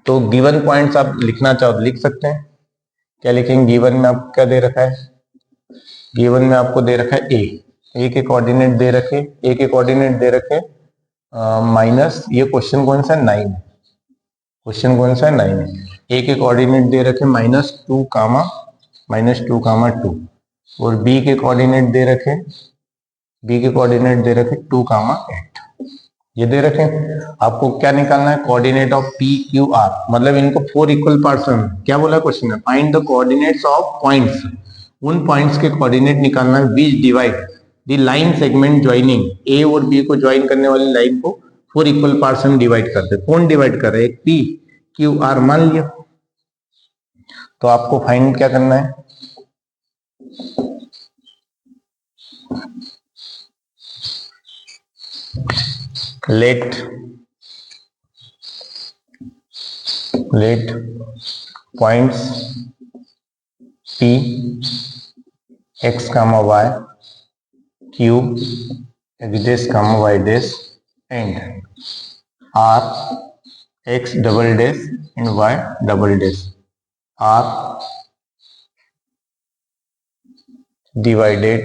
तो गिवन पॉइंट्स आप लिखना चाहो तो लिख सकते हैं। क्या लिखेंगे? गिवन में आपको क्या दे रखा है? गिवन में आपको दे रखा है ए के कोऑर्डिनेट दे रखे, ए के कोऑर्डिनेट दे रखे माइनस, ये क्वेश्चन कौन सा है? 9। क्वेश्चन कौन सा है? 9 है। ए के कोऑर्डिनेट दे रखे -2 कामा -2 और बी के कोऑर्डिनेट दे रखे, बी के कोऑर्डिनेट दे रखे 2 8। ये दे रखे। आपको क्या निकालना है? Coordinate of P Q R, मतलब इनको 4 इक्वल पार्ट्स में क्या बोला क्वेश्चन में? Find the coordinates of points, उन पॉइंट्स के कोऑर्डिनेट निकालना है which divide the line segment joining, A और बी को ज्वाइन करने वाली लाइन को 4 इक्वल पार्ट्स में डिवाइड करते। कौन डिवाइड कर रहा है? एक पी क्यू आर मान लिया। तो आपको फाइंड क्या करना है? let points p x comma y q x dash comma y dash and r x double dash and y double dash are divided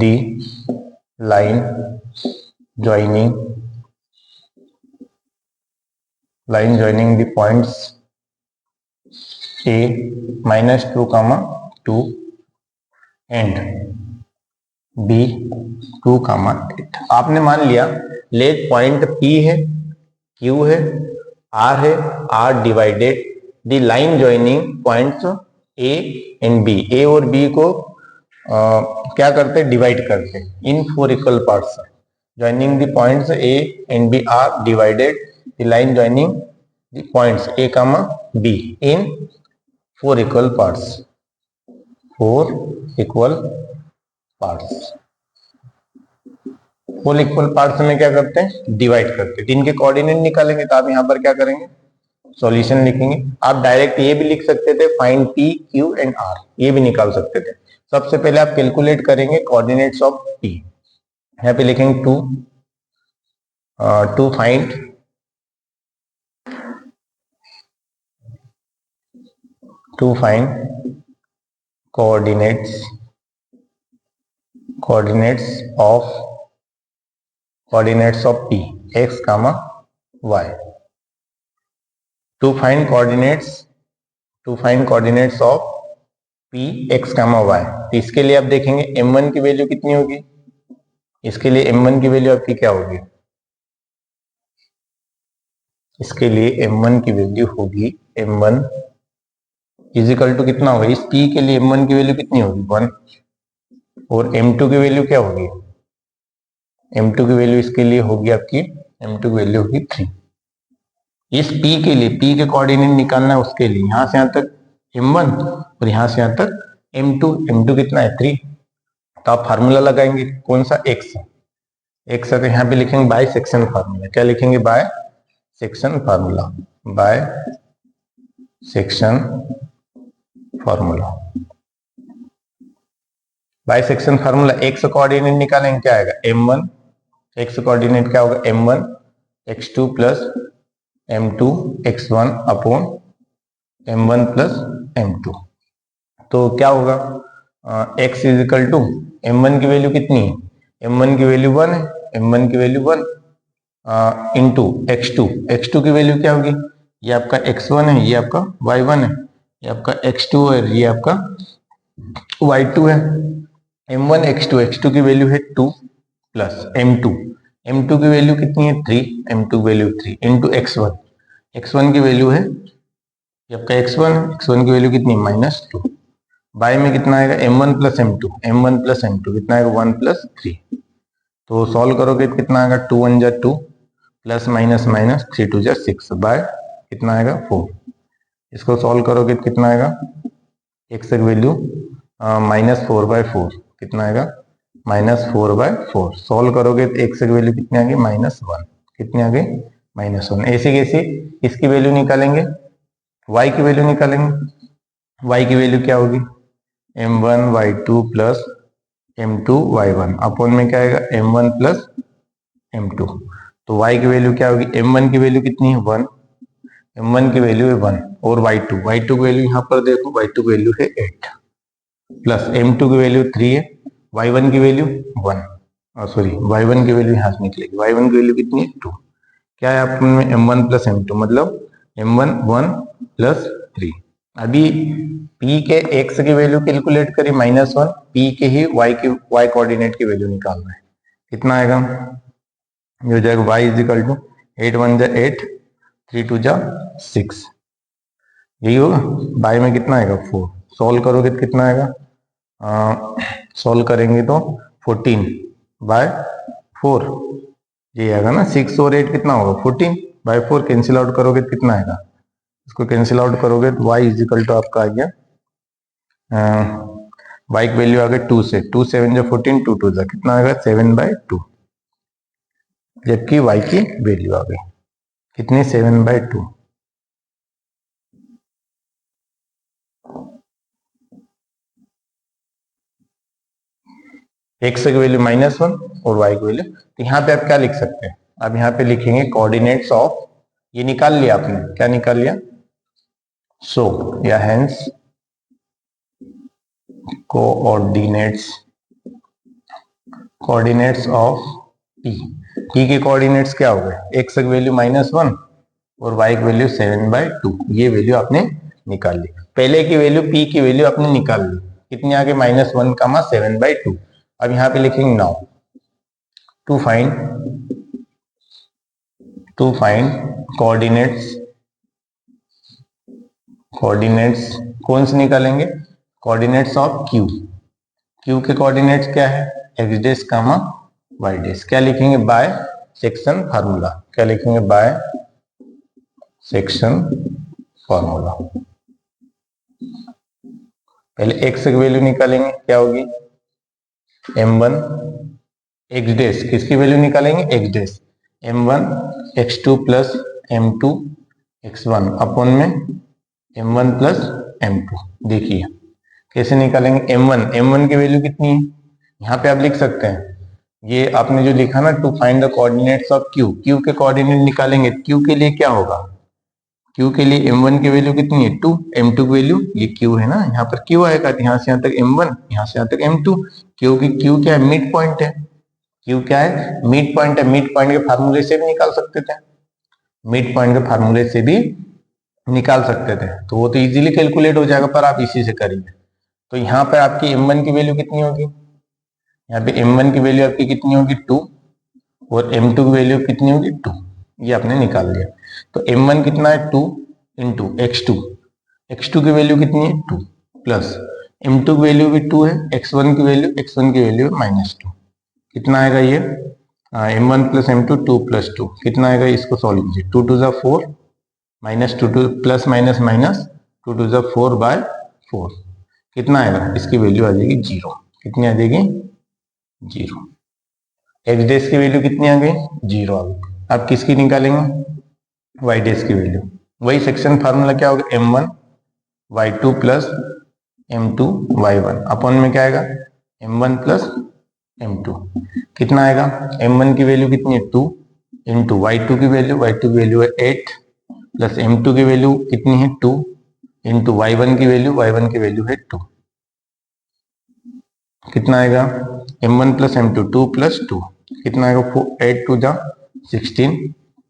the line joining the points a -2 2 and b 2 8। आपने मान लिया let point p है, q है, r है, r divided the line joining points a and b, a और b को क्या करते? डिवाइड करते इन 4 equal parts. joining the points a and b are divided the line joining the points a comma b in 4 equal parts, 4 equal parts। 4 equal parts में क्या करते हैं? Divide करते हैं। इनके कोऑर्डिनेट निकालेंगे तो आप यहाँ पर क्या करेंगे? सॉल्यूशन लिखेंगे। आप डायरेक्ट ये भी लिख सकते थे, find P Q and R, ये भी निकाल सकते थे। सबसे पहले आप कैलकुलेट करेंगे कोऑर्डिनेट्स ऑफ पी। यहाँ पे लिखेंगे 2 to find coordinates of p x comma y। to find coordinates of p x comma y, तो इसके लिए आप देखेंगे m1 की वैल्यू कितनी होगी? इसके लिए m1 की वैल्यू आपकी क्या होगी? इसके लिए m1 की वैल्यू होगी m1 इजिकल टू कितना होगा? इस p के लिए m1 की वैल्यू कितनी होगी? 1। और m2 की वैल्यू क्या होगी? m2 की वैल्यू इसके लिए होगी आपकी, m2 की वैल्यू होगी 3। इस p के लिए, p के कोऑर्डिनेट निकालना है, उसके लिए यहां से यहां तक m1 और यहां से यहां तक m2 कितना है? 3। तो आप फार्मूला लगाएंगे, कौन सा? x है तो यहाँ पे लिखेंगे बाय सेक्शन फार्मूला। क्या लिखेंगे? By section formula, by section formula. By section formula x coordinate निकालेंगे, क्या आएगा? m1, x कोऑर्डिनेट क्या होगा? m1 x2 plus m2 x1 upon m1 plus m2। तो क्या होगा? x is equal to m1 की वैल्यू कितनी है? m1 की वैल्यू 1 है, m1 की वैल्यू 1 इंटू x2 की वैल्यू क्या होगी? ये आपका x1 है, ये आपका y1 है, ये आपका x2 है, ये आपका y2 है। m1 x2 की वैल्यू है 2 प्लस m2 की वैल्यू कितनी है? 3, m2 की वैल्यू 3 इंटू x1 की वैल्यू है, ये आपका x1 की वैल्यू कितनी है? -2। बाय में कितना आएगा? m1 प्लस m2 कितना आएगा? 1 प्लस 3। तो सॉल्व करोगे तो कितना आएगा? 2 1 जा 2 प्लस माइनस 3 2 जा 6 बाय कितना आएगा? 4। इसको सॉल्व करोगे तो कितना आएगा? x की वैल्यू -4/4 कितना आएगा? -4/4। सॉल्व करोगे तो x की वैल्यू कितनी आ गई? -1। कितनी आ गई? -1। ऐसे कैसे इसकी वैल्यू निकालेंगे? y की वैल्यू निकालेंगे। y की वैल्यू क्या होगी? m1 y2 plus m2 y1 upon में क्या आएगा? m1 plus m2। तो y की वैल्यू क्या होगी? m1 की वैल्यू कितनी है? 1 m1 की वैल्यू है 1 और y2 की वैल्यू यहाँ पर देखो, y2 की वैल्यू है 8 प्लस m2 की वैल्यू 3 है, y1 की वैल्यू 1, सॉरी y1 की वैल्यू यहाँ से निकलेगी, y1 की वैल्यू कितनी है 2। क्या है आपके में m1 प्लस m2 मतलब m1 1 प्लस 3। अभी p के x की वैल्यू कैलकुलेट करी -1, p के ही y कोऑर्डिनेट की वैल्यू निकालना है। कितना आएगा, ये हो जाएगा y इज इक्वल टू 8 1 जा 8 3 2 जा 6, यही होगा। y में कितना आएगा 4, सॉल्व करोगे तो कितना आएगा, सॉल्व करेंगे तो 14/4 ये आएगा ना। 6 और 8 कितना होगा 14/4, कैंसिल आउट करोगे तो कितना आएगा, इसको कैंसिल आउट करोगे तो y इज इक्वल टू आपका आ गया, y की वैल्यू आ गई 2 से 2 7 जा 14 2 2 जा कितना आएगा 7/2, जबकि y की वैल्यू आ गई कितनी 7/2। x की वैल्यू -1 और y की वैल्यू, तो यहाँ पे आप क्या लिख सकते हैं, अब यहाँ पे लिखेंगे कोऑर्डिनेट्स ऑफ, ये निकाल लिया आपने, क्या निकाल लिया, सो या हेंस कोऑर्डिनेट्स ऑफ p के कोऑर्डिनेट्स क्या हो गए, x की वैल्यू -1 और y की वैल्यू 7/2, ये वैल्यू आपने निकाल ली। पहले की वैल्यू p की वैल्यू आपने निकाल ली, कितनी आ गई -1, 7/2। अब यहाँ पे लिखेंगे नाउ टू फाइंड कोऑर्डिनेट्स कौन से निकालेंगे, कोऑर्डिनेट्स ऑफ q के कोऑर्डिनेट्स क्या है x डैश कामा y डैश, क्या लिखेंगे बाय सेक्शन फार्मूला, क्या लिखेंगे बाय सेक्शन फार्मूला। पहले x की वैल्यू निकालेंगे, क्या होगी m1 x डैश, किसकी वैल्यू निकालेंगे x dash, m1 x2 plus m2 x1 upon में m1 प्लस m2। देखिए कैसे निकालेंगे, m1 की वैल्यू कितनी है, यहाँ पे आप लिख सकते हैं, ये आपने जो लिखा ना to find the coordinates of q के कोऑर्डिनेट निकालेंगे, q के लिए क्या होगा, q के लिए m1 की वैल्यू कितनी है 2, m2 की वैल्यू ये q है ना, यहाँ पर q आएगा, यहाँ से यहाँ तक m1, यहाँ से यहाँ तक m2, क्योंकि q क्या है मिड पॉइंट है, q क्या है मिड पॉइंट है, मिड पॉइंट के फार्मूले से भी निकाल सकते थे, मिड पॉइंट के फार्मूले से भी निकाल सकते थे, तो वो तो इजीली कैलकुलेट हो जाएगा, पर आप इसी से करेंगे। तो यहाँ पर आपकी m1 की वैल्यू कितनी होगी, यहाँ पे m1 की वैल्यू आपकी कितनी होगी 2 और m2 की वैल्यू कितनी होगी 2, ये आपने निकाल लिया। तो m1 कितना है 2 इंटू x2 की वैल्यू कितनी है 2 प्लस m2 की वैल्यू भी 2 है, x1 की वैल्यू -2, कितना आएगा ये m1 प्लस m2 2 प्लस 2 कितना आएगा, इसको सॉल्व कीजिए 2 2 जा 4 -2 प्लस माइनस माइनस 2 2 जा 4/4 कितना आएगा, इसकी वैल्यू आ जाएगी 0, कितनी आ जाएगी 0। x डैश की वैल्यू कितनी आ गई 0 आ गई। अब किसकी निकालेंगे y डैश की वैल्यू, वही सेक्शन फार्मूला क्या होगा m1 y2 plus m2 y1 upon में क्या आएगा m1 प्लस m2, कितना आएगा m1 की वैल्यू कितनी है 2 इंटू y2 की वैल्यू है 8 प्लस m2 की वैल्यू कितनी है 2 इंटू y1 की वैल्यू है 2, कितना आएगा m1 प्लस m2 2 प्लस 2 कितना आएगा 8 2 जा 16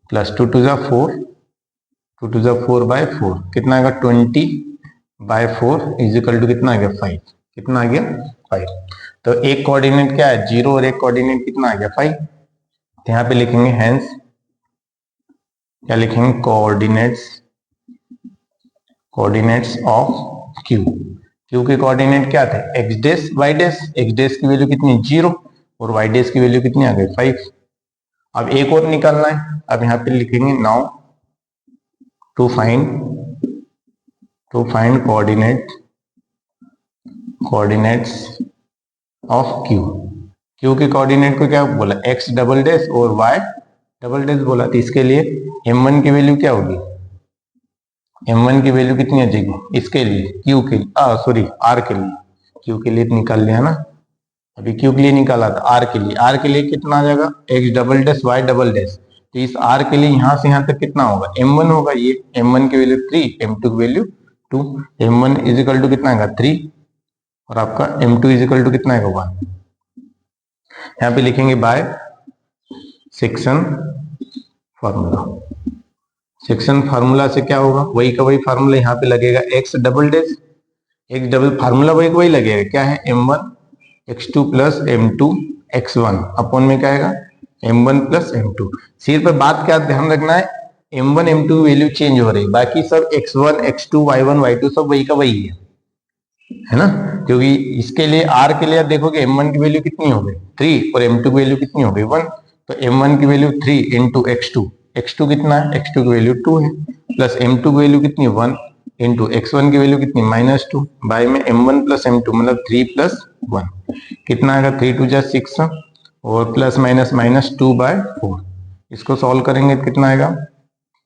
प्लस 2 2 जा 4/4 कितना आएगा 20/4 इज इक्वल टू कितना आ गया 5, कितना आ गया 5। तो एक कोऑर्डिनेट क्या है 0 और एक कोऑर्डिनेट कितना आ गया 5, तो यहाँ पे लिखेंगे हेंस, क्या लिखेंगे कोऑर्डिनेट्स ऑफ q के कोऑर्डिनेट क्या थे x dash y dash, x dash की वैल्यू कितनी 0 और y डैश की वैल्यू कितनी आ गई 5। अब एक और निकालना है, अब यहाँ पे लिखेंगे now to find coordinates of q के कोऑर्डिनेट को क्या बोला x डबल डैश और y डबल डैश बोला, तो इसके लिए m1 की वैल्यू क्या होगी, m1 की वैल्यू कितनी आ जाएगी इसके लिए q के सॉरी r के लिए, q के लिए निकाल लिया ना, अभी q के लिए निकाला था, r के लिए कितना आ जाएगा x double dash y double dash, तो इस r के लिए यहां से यहां तक कितना होगा, m1 होगा। ये m1 की वैल्यू 3, m2 की value 2। m1 is equal to कितना आएगा 3 और आपका m2 इज इक्वल टू कितना आएगा 1। यहाँ पे लिखेंगे by section formula. Section formula से क्या होगा, वही का वही फार्मूला यहाँ पे लगेगा, x double dash, x double formula वही का वही लगेगा। क्या है, m1 x2 plus m2 x1 upon में क्या आएगा m1 प्लस m2। सिर्फ पे बात क्या ध्यान रखना है, m1 m2 वैल्यू चेंज हो रही, बाकी सब x1 x2 y1 y2 सब वही का वही है ना। क्योंकि इसके लिए r के लिए आप देखोगे m1 की वैल्यू कितनी हो गई 3 और m2 की वैल्यू कितनी हो गई 1। तो m1 की वैल्यू 3 इंटू x2, x2 कितना है, x2 की वैल्यू 2 है, प्लस m2 की वैल्यू कितनी 1 इंटू x1 की वैल्यू कितनी -2, बाय में m1 प्लस m2 मतलब 3 प्लस 1 कितना आएगा 3 2 जा 6 और प्लस माइनस -2/4। इसको सॉल्व करेंगे तो कितना आएगा,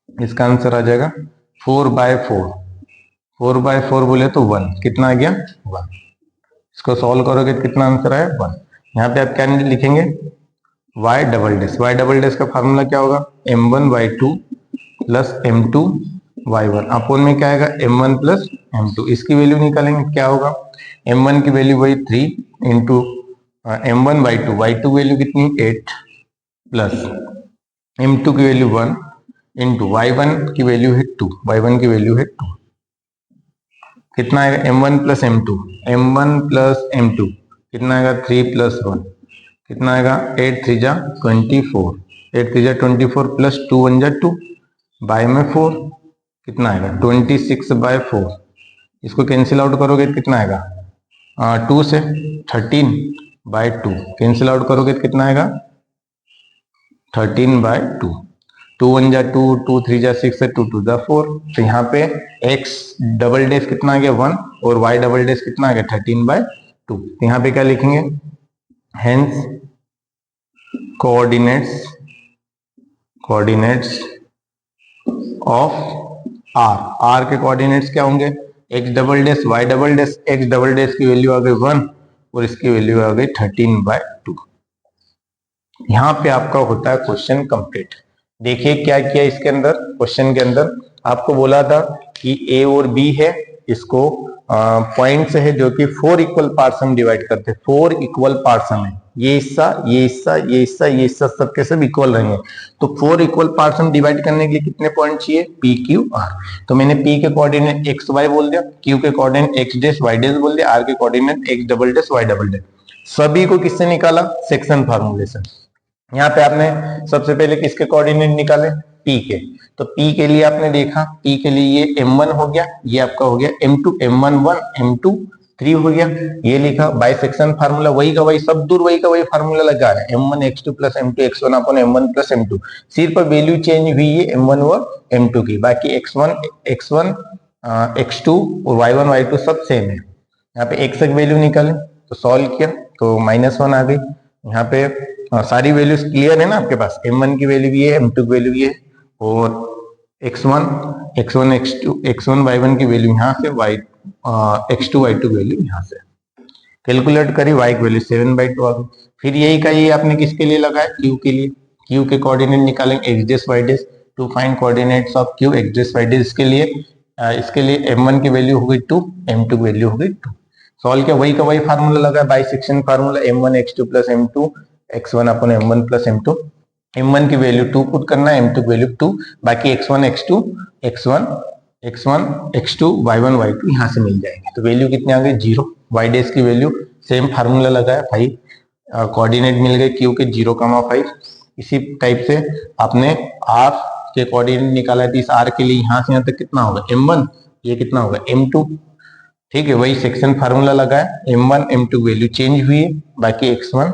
इसका आंसर आ जाएगा 4/4। 4/4 बोले तो 1, कितना आ गया 1। इसको सॉल्व करोगे तो कितना आंसर आया 1। यहाँ पे आप क्या लिखेंगे, y double dash, y double dash का फार्मूला क्या होगा m1 y2 plus m2 y1 upon में क्या आएगा m1 प्लस m2। इसकी वैल्यू निकालेंगे क्या होगा, m1 की वैल्यू वही 3 into m1 y2, y2 value कितनी 8 प्लस m2 की वैल्यू 1 इंटू y1 की वैल्यू है 2, y1 की वैल्यू है 2, कितना आएगा m1 plus m2, m1 plus m2 कितना आएगा 3 प्लस 1 कितना आएगा 8 3 जा 24, 8 3 जा 24 प्लस 2 1 जा 2 बाय में 4 कितना आएगा 26/4। इसको कैंसिल आउट करोगे तो कितना आएगा 2 से 13/2 कैंसिल आउट करोगे तो कितना आएगा 13/2। 2 1 जा 2, 2 3 जा 6 है, 2 2 जा 4। तो यहाँ पे x डबल डैश कितना आ गया 1 और y डबल डैश कितना आ गया 13/2। तो यहाँ पे क्या लिखेंगे, हेंस कोऑर्डिनेट्स ऑफ r के कोऑर्डिनेट्स क्या होंगे x double dash y double dash, x double dash की वैल्यू आ गई 1 और इसकी वैल्यू आ गई 13/2। यहाँ पे आपका होता है क्वेश्चन कंप्लीट। देखिए क्या किया इसके अंदर, क्वेश्चन के अंदर आपको बोला था कि a और b है, इसको पॉइंट्स है जो कि 4 इक्वल पार्ट्स हम डिवाइड करते हैं। 4 इक्वल पार्ट्स में ये हिस्सा ये हिस्सा ये हिस्सा ये हिस्सा सबके सब इक्वल रहेंगे। तो 4 इक्वल पार्ट्स हम डिवाइड करने के लिए कितने पॉइंट चाहिए p q r। तो मैंने p के कोऑर्डिनेट x y बोल दिया, q के coordinate x dash y dash बोल दिया, r के coordinate x double dash y double dash. सभी को किससे निकाला, सेक्शन फार्मूले से। यहाँ पे आपने सबसे पहले किसके कोऑर्डिनेट निकाले p के, तो p के लिए आपने देखा p के लिए ये m1 हो गया, ये आपका हो गया m2, m1 1 m2 3 हो गया, ये लिखा। बाय सेक्शन फार्मूला वही का वही, सब दूर वही का वही फार्मूला लगा रहे हैं, m1 x2 plus m2 x1 अपन m1 प्लस m2। सिर्फ वैल्यू चेंज हुई है m1 और m2 की, बाकी x1 x2 और y1 y2 सब सेम है। यहाँ पे x की वैल्यू निकाले तो सॉल्व किया तो -1 आ गई। यहाँ पे सारी वैल्यूज क्लियर है ना आपके पास, m1 की वैल्यू ये है, m2 की वैल्यू ये है और x1 x1 y1 की वैल्यू यहाँ से, x2 y2 की वैल्यू यहाँ से। कैलकुलेट करी y की वैल्यू 7/2 आ गई। फिर यही का ये आपने किसके लिए लगाया, q के लिए। q के कोऑर्डिनेट निकालेंगे x dash y dash to find coordinates of q x dash y dash. इसके लिए m1 की वैल्यू हो गई 2, m2 की वैल्यू हो गई 2। सॉल्व किया वही का वही फार्मूला लगा, by section formula m1 x2 plus m2 x1 upon m1 plus m2। m1 की वैल्यू 2 पुट करना है, m2 की वैल्यू 2, बाकी x1 x2 x2 y1 y2 यहाँ से मिल जाएंगे। तो वैल्यू कितने आ गए 0। y डैश की वैल्यू सेम फार्मूला लगाया 5, कोऑर्डिनेट मिल गए q के 0,5। इसी टाइप से आपने r के कोऑर्डिनेट निकाला है, इस r के लिए यहाँ से यहाँ तक कितना होगा m1, ये कितना होगा m2। ठीक है, वही सेक्शन फार्मूला लगाया, m1 m2 वैल्यू चेंज हुई है, बाकी x1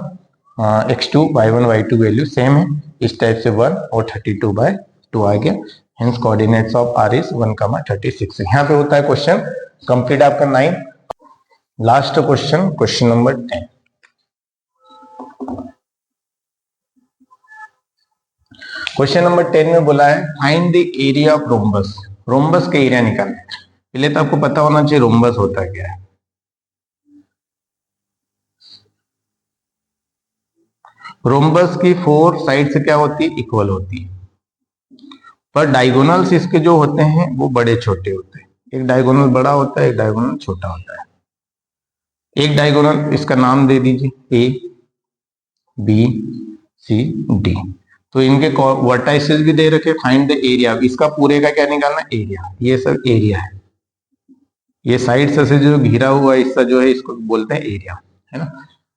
x2 y1 y2 value same है। इस टाइप से 1 और 32/2 आ गया। Hence coordinates of r is 1,36। यहाँ पे होता है क्वेश्चन कंप्लीट आपका 9। Last question, question number 10। Question number 10 में बोला है find the area of rhombus. Rhombus का एरिया निकालना है। पहले तो आपको पता होना चाहिए रोम्बस होता क्या है। रोम्बस की 4 साइड से क्या होती है, इक्वल होती है। पर डायगोनल्स इसके जो होते हैं वो बड़े छोटे होते हैं। एक डायगोनल बड़ा होता है, एक डायगोनल छोटा होता है। एक डायगोनल इसका नाम दे दीजिए ए बी सी डी। तो इनके वर्टाइसेस भी दे रखे, फाइंड द एरिया। इसका पूरे का क्या निकालना, एरिया। ये सब एरिया है। ये साइड से जो घिरा हुआ हिस्सा जो है इसको बोलते हैं एरिया, है ना।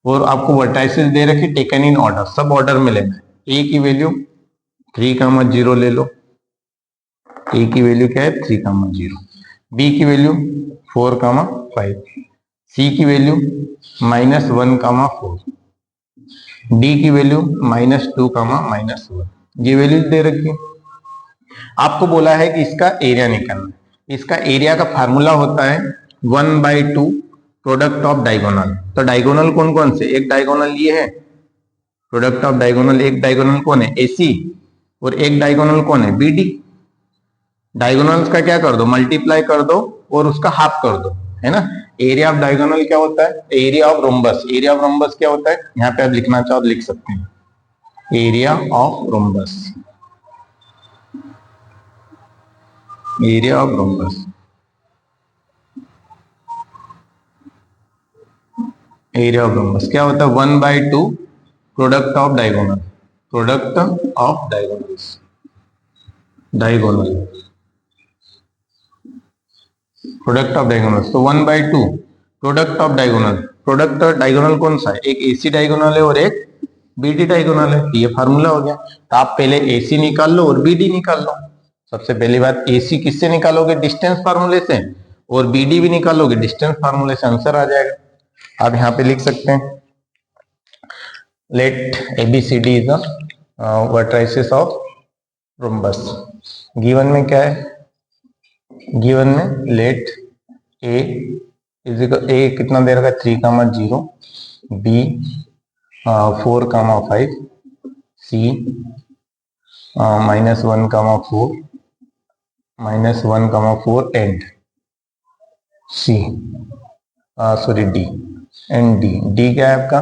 और आपको वर्टाइसेस दे रखे, टेकन इन ऑर्डर, सब ऑर्डर में लेना है। ए की वैल्यू 3,0 ले लो। ए की वैल्यू क्या है 3,0। बी की वैल्यू 4,5। सी की वैल्यू -1,4। डी की वैल्यू -2, -1। ये वैल्यू दे रखी। आपको बोला है कि इसका एरिया निकालना है। इसका एरिया का फार्मूला होता है 1/2 प्रोडक्ट ऑफ डायगोनल। तो डायगोनल कौन कौन से, एक डायगोनल ये है, प्रोडक्ट ऑफ डायगोनल। एक डायगोनल कौन है, एसी। और एक डायगोनल कौन है, बीडी। डायगोनल्स का क्या कर दो, मल्टीप्लाई कर दो और उसका हाफ कर दो, है ना। एरिया ऑफ डायगोनल क्या होता है, area of rhombus. Area of rhombus क्या होता है, यहाँ पे आप लिखना चाहो तो लिख सकते हैं, area of rhombus. Area of rhombus, area of rhombus क्या होता है 1/2 product of diagonal. Product of diagonals, diagonal, product of diagonals. तो 1/2 product of diagonal. Product diagonal कौन सा है, एक एसी डायगोनल है और एक बीडी डायगोनल है। ये फार्मूला हो गया। तो आप पहले एसी निकाल लो और बीडी निकाल लो। सबसे पहली बात, एसी किससे निकालोगे, डिस्टेंस फार्मूले से। और बीडी भी निकालोगे डिस्टेंस फार्मूले से, आंसर आ जाएगा। आप यहाँ पे लिख सकते हैं, let ABCD is the vertices of rhombus. Given में क्या है, गिवन में लेट ए कितना दे रखा है 3,0, B 4,5, C -1,4, -1,4 and C sorry D, and D क्या है आपका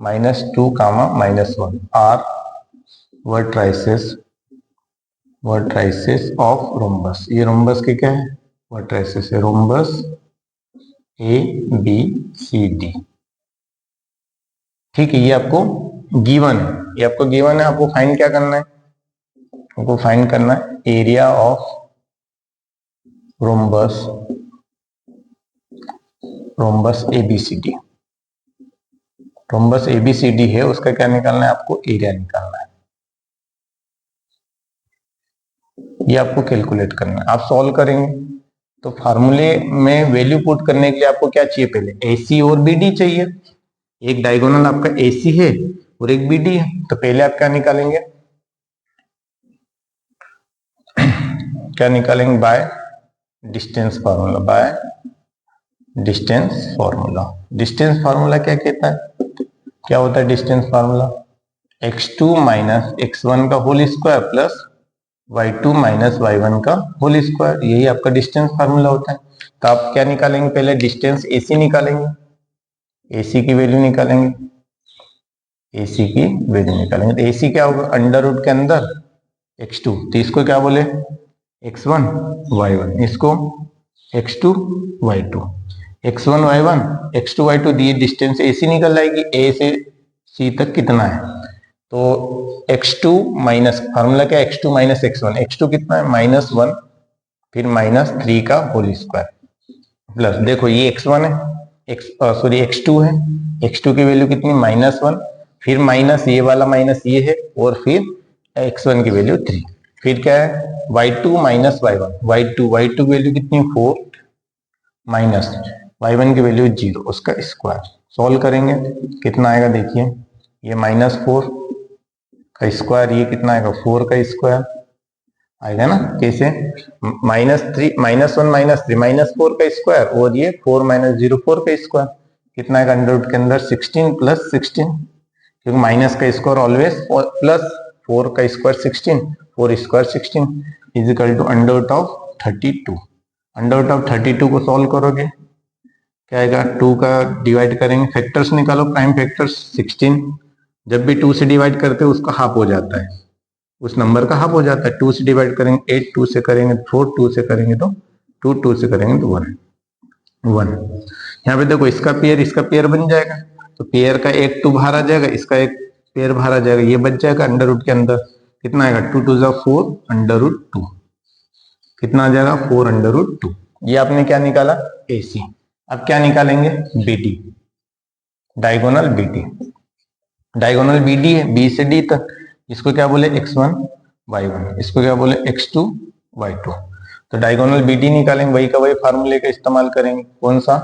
-2, -1 आर वर्टाइसेस ऑफ रोम्बस। ये रोम्बस के क्या है, वर्टाइसेस है। रोम्बस ABCD, ठीक है। ये आपको गिवन है, ये आपको गिवन है। आपको फाइंड क्या करना है, आपको फाइंड करना है area of rhombus, rhombus ABCD। Rhombus ABCD है, उसका क्या निकालना है, आपको एरिया निकालना है। ये आपको कैलकुलेट करना है। आप सॉल्व करेंगे तो फार्मूले में वैल्यू पुट करने के लिए आपको क्या चाहिए, पहले AC और BD चाहिए। एक डायगोनल आपका AC है और एक BD है। तो पहले आप क्या निकालेंगे, क्या निकालेंगे, by distance formula, by distance formula. Distance formula क्या कहता है, क्या होता है डिस्टेंस फार्मूला, x2 - x1 का whole square plus y2 - y1 का होल स्क्वायर। यही आपका डिस्टेंस फार्मूला होता है। तो आप क्या निकालेंगे, पहले डिस्टेंस AC निकालेंगे, AC की वैल्यू निकालेंगे, AC की वैल्यू निकालेंगे। तो AC क्या होगा, अंडर रूट के अंदर x2, तो इसको क्या बोले x1 y1, इसको x2 y2, x1 y1 x2 y2 दिए। डिस्टेंस AC निकल आएगी, A से C तक कितना है, तो x2 माइनस, फार्मूला क्या है x2 - x1। x2 कितना है -1, फिर -3 का होल स्क्वायर प्लस, देखो ये x1 है, x2 है, x2 की वैल्यू कितनी -1, फिर माइनस ये वाला माइनस ये है, और फिर x1 की वैल्यू 3, फिर क्या है y2 - y1, y2 की वैल्यू कितनी 4 माइनस y1 की वैल्यू 0, उसका स्क्वायर। सॉल्व करेंगे कितना आएगा, देखिए ये -4 का स्क्वायर, ये कितना आएगा 4 का स्क्वायर आएगा ना। कैसे, -3 -1 -3 -4 का स्क्वायर, और ये 4 - 0 4 का स्क्वायर, कितना आएगा अंडर रूट के अंदर 16 + 16, क्योंकि माइनस का स्क्वायर ऑलवेज प्लस, 4 का square 16, 4 square 16 is equal to under root of 32। Under root of 32 को सॉल्व करोगे क्या आएगा, 2 का डिवाइड करेंगे, फैक्टर्स निकालो, प्राइम फैक्टर्स 16, जब भी 2 से डिवाइड करते हो उसका हाफ हो जाता है, उस नंबर का हाफ हो जाता है। 2 से डिवाइड करेंगे 8, 2 से करेंगे 4, 2 से करेंगे तो 2, 2 से करेंगे तो 1 1। यहाँ पे देखो इसका पेयर बन जाएगा, तो पेयर का एक 2 बाहर आ जाएगा, इसका एक पेयर बाहर आ जाएगा, ये बच जाएगा अंडर रूट के अंदर। कितना आएगा 2 2 जा 4 अंडर रूट 2। कितना आ जाएगा 4 अंडर रूट 2। ये आपने क्या निकाला AC। अब क्या निकालेंगे BD, diagonal BD। Diagonal BD है B से D तक, इसको क्या बोले x1 y1, इसको क्या बोले x2 y2। तो डायगोनल BD निकालेंगे, वही का वही फार्मूले का इस्तेमाल करेंगे। कौन सा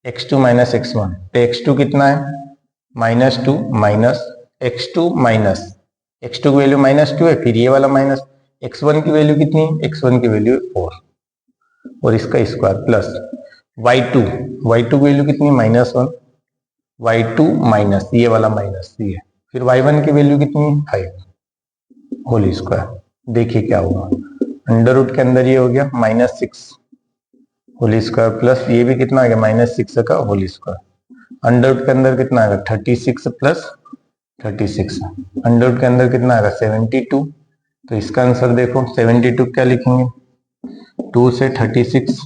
x2 माइनस x1, तो x2 कितना है -2 माइनस x2 माइनस x2 की वैल्यू -2 है, फिर ये वाला माइनस x1 की वैल्यू कितनी है, x1 की वैल्यू 4 और इसका स्क्वायर प्लस y2 की वैल्यू कितनी -1, y2 माइनस ये वाला माइनस ये, फिर y1 की वैल्यू कितनी है 5 होल स्क्वायर। देखिए क्या होगा, अंडर रूट के अंदर ये हो गया -6 होल स्क्वायर प्लस ये भी कितना आ गया -6 का होल स्क्वायर। अंडर रूट के अंदर कितना आएगा 36 प्लस 36, अंडर रूट के अंदर कितना आएगा 72। तो इसका आंसर देखो 72 क्या लिखेंगे 2 से 36,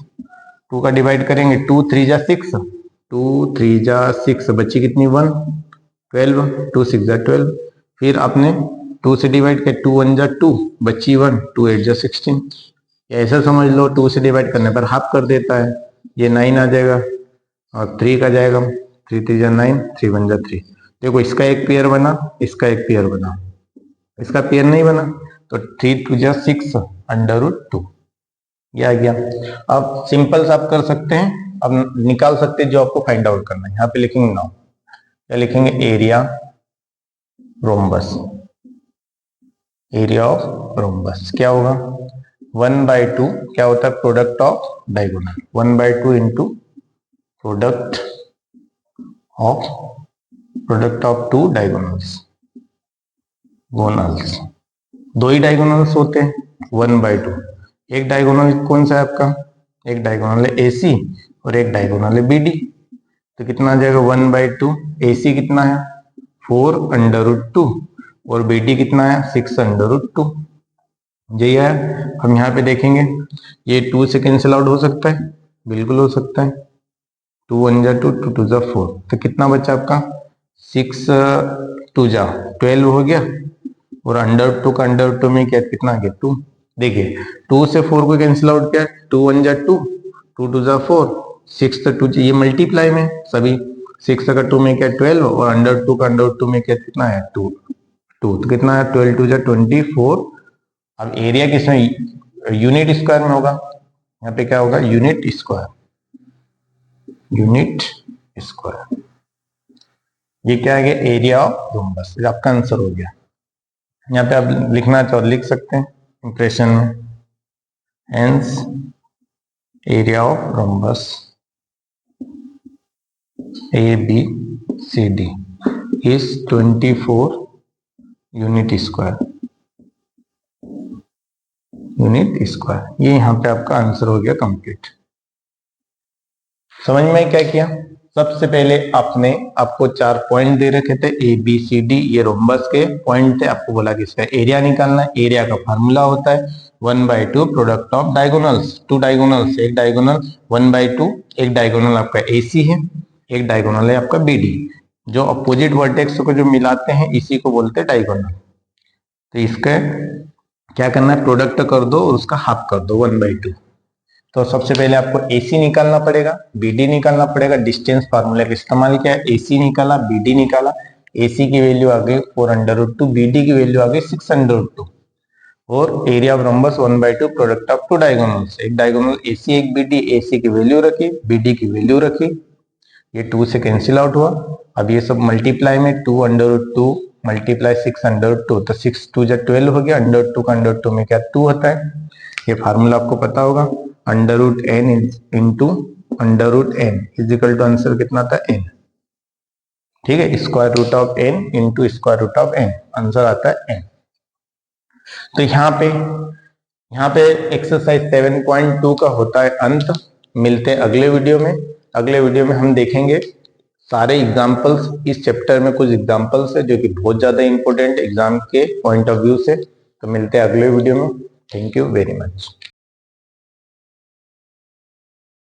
2 का डिवाइड करेंगे 2 3 जा 6, 2 3 जा 6 बच्ची कितनी 1 12, 2 6 जा 12, फिर आपने 2 से डिवाइड किया 2 1 जा 2 बच्ची 1, 2 8 जा 16। ऐसा समझ लो 2 से डिवाइड करने पर हाफ कर देता है, ये 9 आ जाएगा और 3 का जाएगा 3 3 जा 9, 3 1 जा 3। देखो इसका एक पेयर बना, इसका एक पेयर बना, इसका पेयर नहीं बना तो 3 2 जा 6 अंडर रूट 2 ये आ गया। अब सिंपल सा आप कर सकते हैं, अब निकाल सकते हैं जो आपको फाइंड आउट करना है। यहाँ पे लिखेंगे नाउ, क्या लिखेंगे area rhombus, area of rhombus क्या होगा 1/2 क्या होता है product of diagonal, 1/2 into product of 2 diagonals, गोनल्स, 2 ही डायगोनल्स होते हैं 1/2। एक डायगोनल कौन सा है आपका, एक डायगोनल है AC और एक डायगोनल है BD। तो कितना आ जाएगा 1/2, AC कितना है 4 अंडर रूट 2 और BD कितना है 6 अंडर रूट 2। यही है। हम यहाँ पे देखेंगे ये 2 से कैंसिल आउट हो सकता है, बिल्कुल हो सकता है, 2 1 जा 2, 2 2 जा 4, तो कितना बचा आपका 6 2 जा 12 हो गया और अंडर 2 का अंडर 2 में क्या कितना आ गया 2। देखिए 2 से 4 को कैंसिल आउट किया 2 1 जा 2, 2 2 जा 4, 6 तक 2 ये मल्टीप्लाई में सभी 6 का 2 में क्या 12 और अंडर 2 का अंडर 2 में क्या कितना है 2 2, तो कितना है 12 2 जा 24। अब एरिया किसमें यूनिट स्क्वायर में होगा, यहाँ पे क्या होगा यूनिट स्क्वायर, यूनिट स्क्वायर। ये क्या है एरिया ऑफ रोम्बस, आपका आंसर हो गया। यहाँ पे आप लिखना चाहो लिख सकते हैं इंप्रेशन में, hence area of rhombus ABCD is 24 unit square, unit square. ये यहाँ पे आपका आंसर हो गया कंप्लीट। समझ में क्या किया, सबसे पहले आपको 4 पॉइंट दे रखे थे ABCD, ये रोम्बस के पॉइंट थे, आपको बोला कि इसका एरिया निकालना है। एरिया का फार्मूला होता है 1/2 प्रोडक्ट ऑफ डायगोनल्स, 2 डायगोनल्स, एक डायगोनल 1/2, एक डायगोनल आपका AC है, एक डायगोनल है आपका BD। जो अपोजिट वर्टेक्स को जो मिलाते हैं इसी को बोलते हैं डायगोनल। तो इसका क्या करना है प्रोडक्ट कर दो और उसका हाफ कर दो 1/2। तो सबसे पहले आपको AC निकालना पड़ेगा, BD निकालना पड़ेगा, डिस्टेंस फार्मूला का इस्तेमाल किया, AC निकाला, BD निकाला, AC की वैल्यू आ गई 4 अंडर रूट 2, BD की वैल्यू आ गई 6 अंडर रूट 2 और area of rhombus 1/2 product of 2 diagonals, एक डायगोनल AC एक BD, AC की वैल्यू रखी, BD की वैल्यू रखी, ये 2 से कैंसिल आउट हुआ। अब ये सब मल्टीप्लाई में 2 under root 2 multiply 6 under root 2, तो 6 2 जा 12 हो गया, अंडर 2 का अंडर 2 में क्या 2 होता है, ये फार्मूला आपको पता होगा, under root n into under root n is equal to answer कितना था n, ठीक है, square root of n into square root of n, answer आता है n। तो यहाँ पे एक्सरसाइज 7.2 का होता है अंत। मिलते हैं अगले वीडियो में। अगले वीडियो में हम देखेंगे सारे एग्जाम्पल्स, इस चैप्टर में कुछ एग्जाम्पल्स है जो कि बहुत ज्यादा इंपॉर्टेंट एग्जाम के पॉइंट ऑफ व्यू से। तो मिलते हैं अगले वीडियो में। Thank you very much.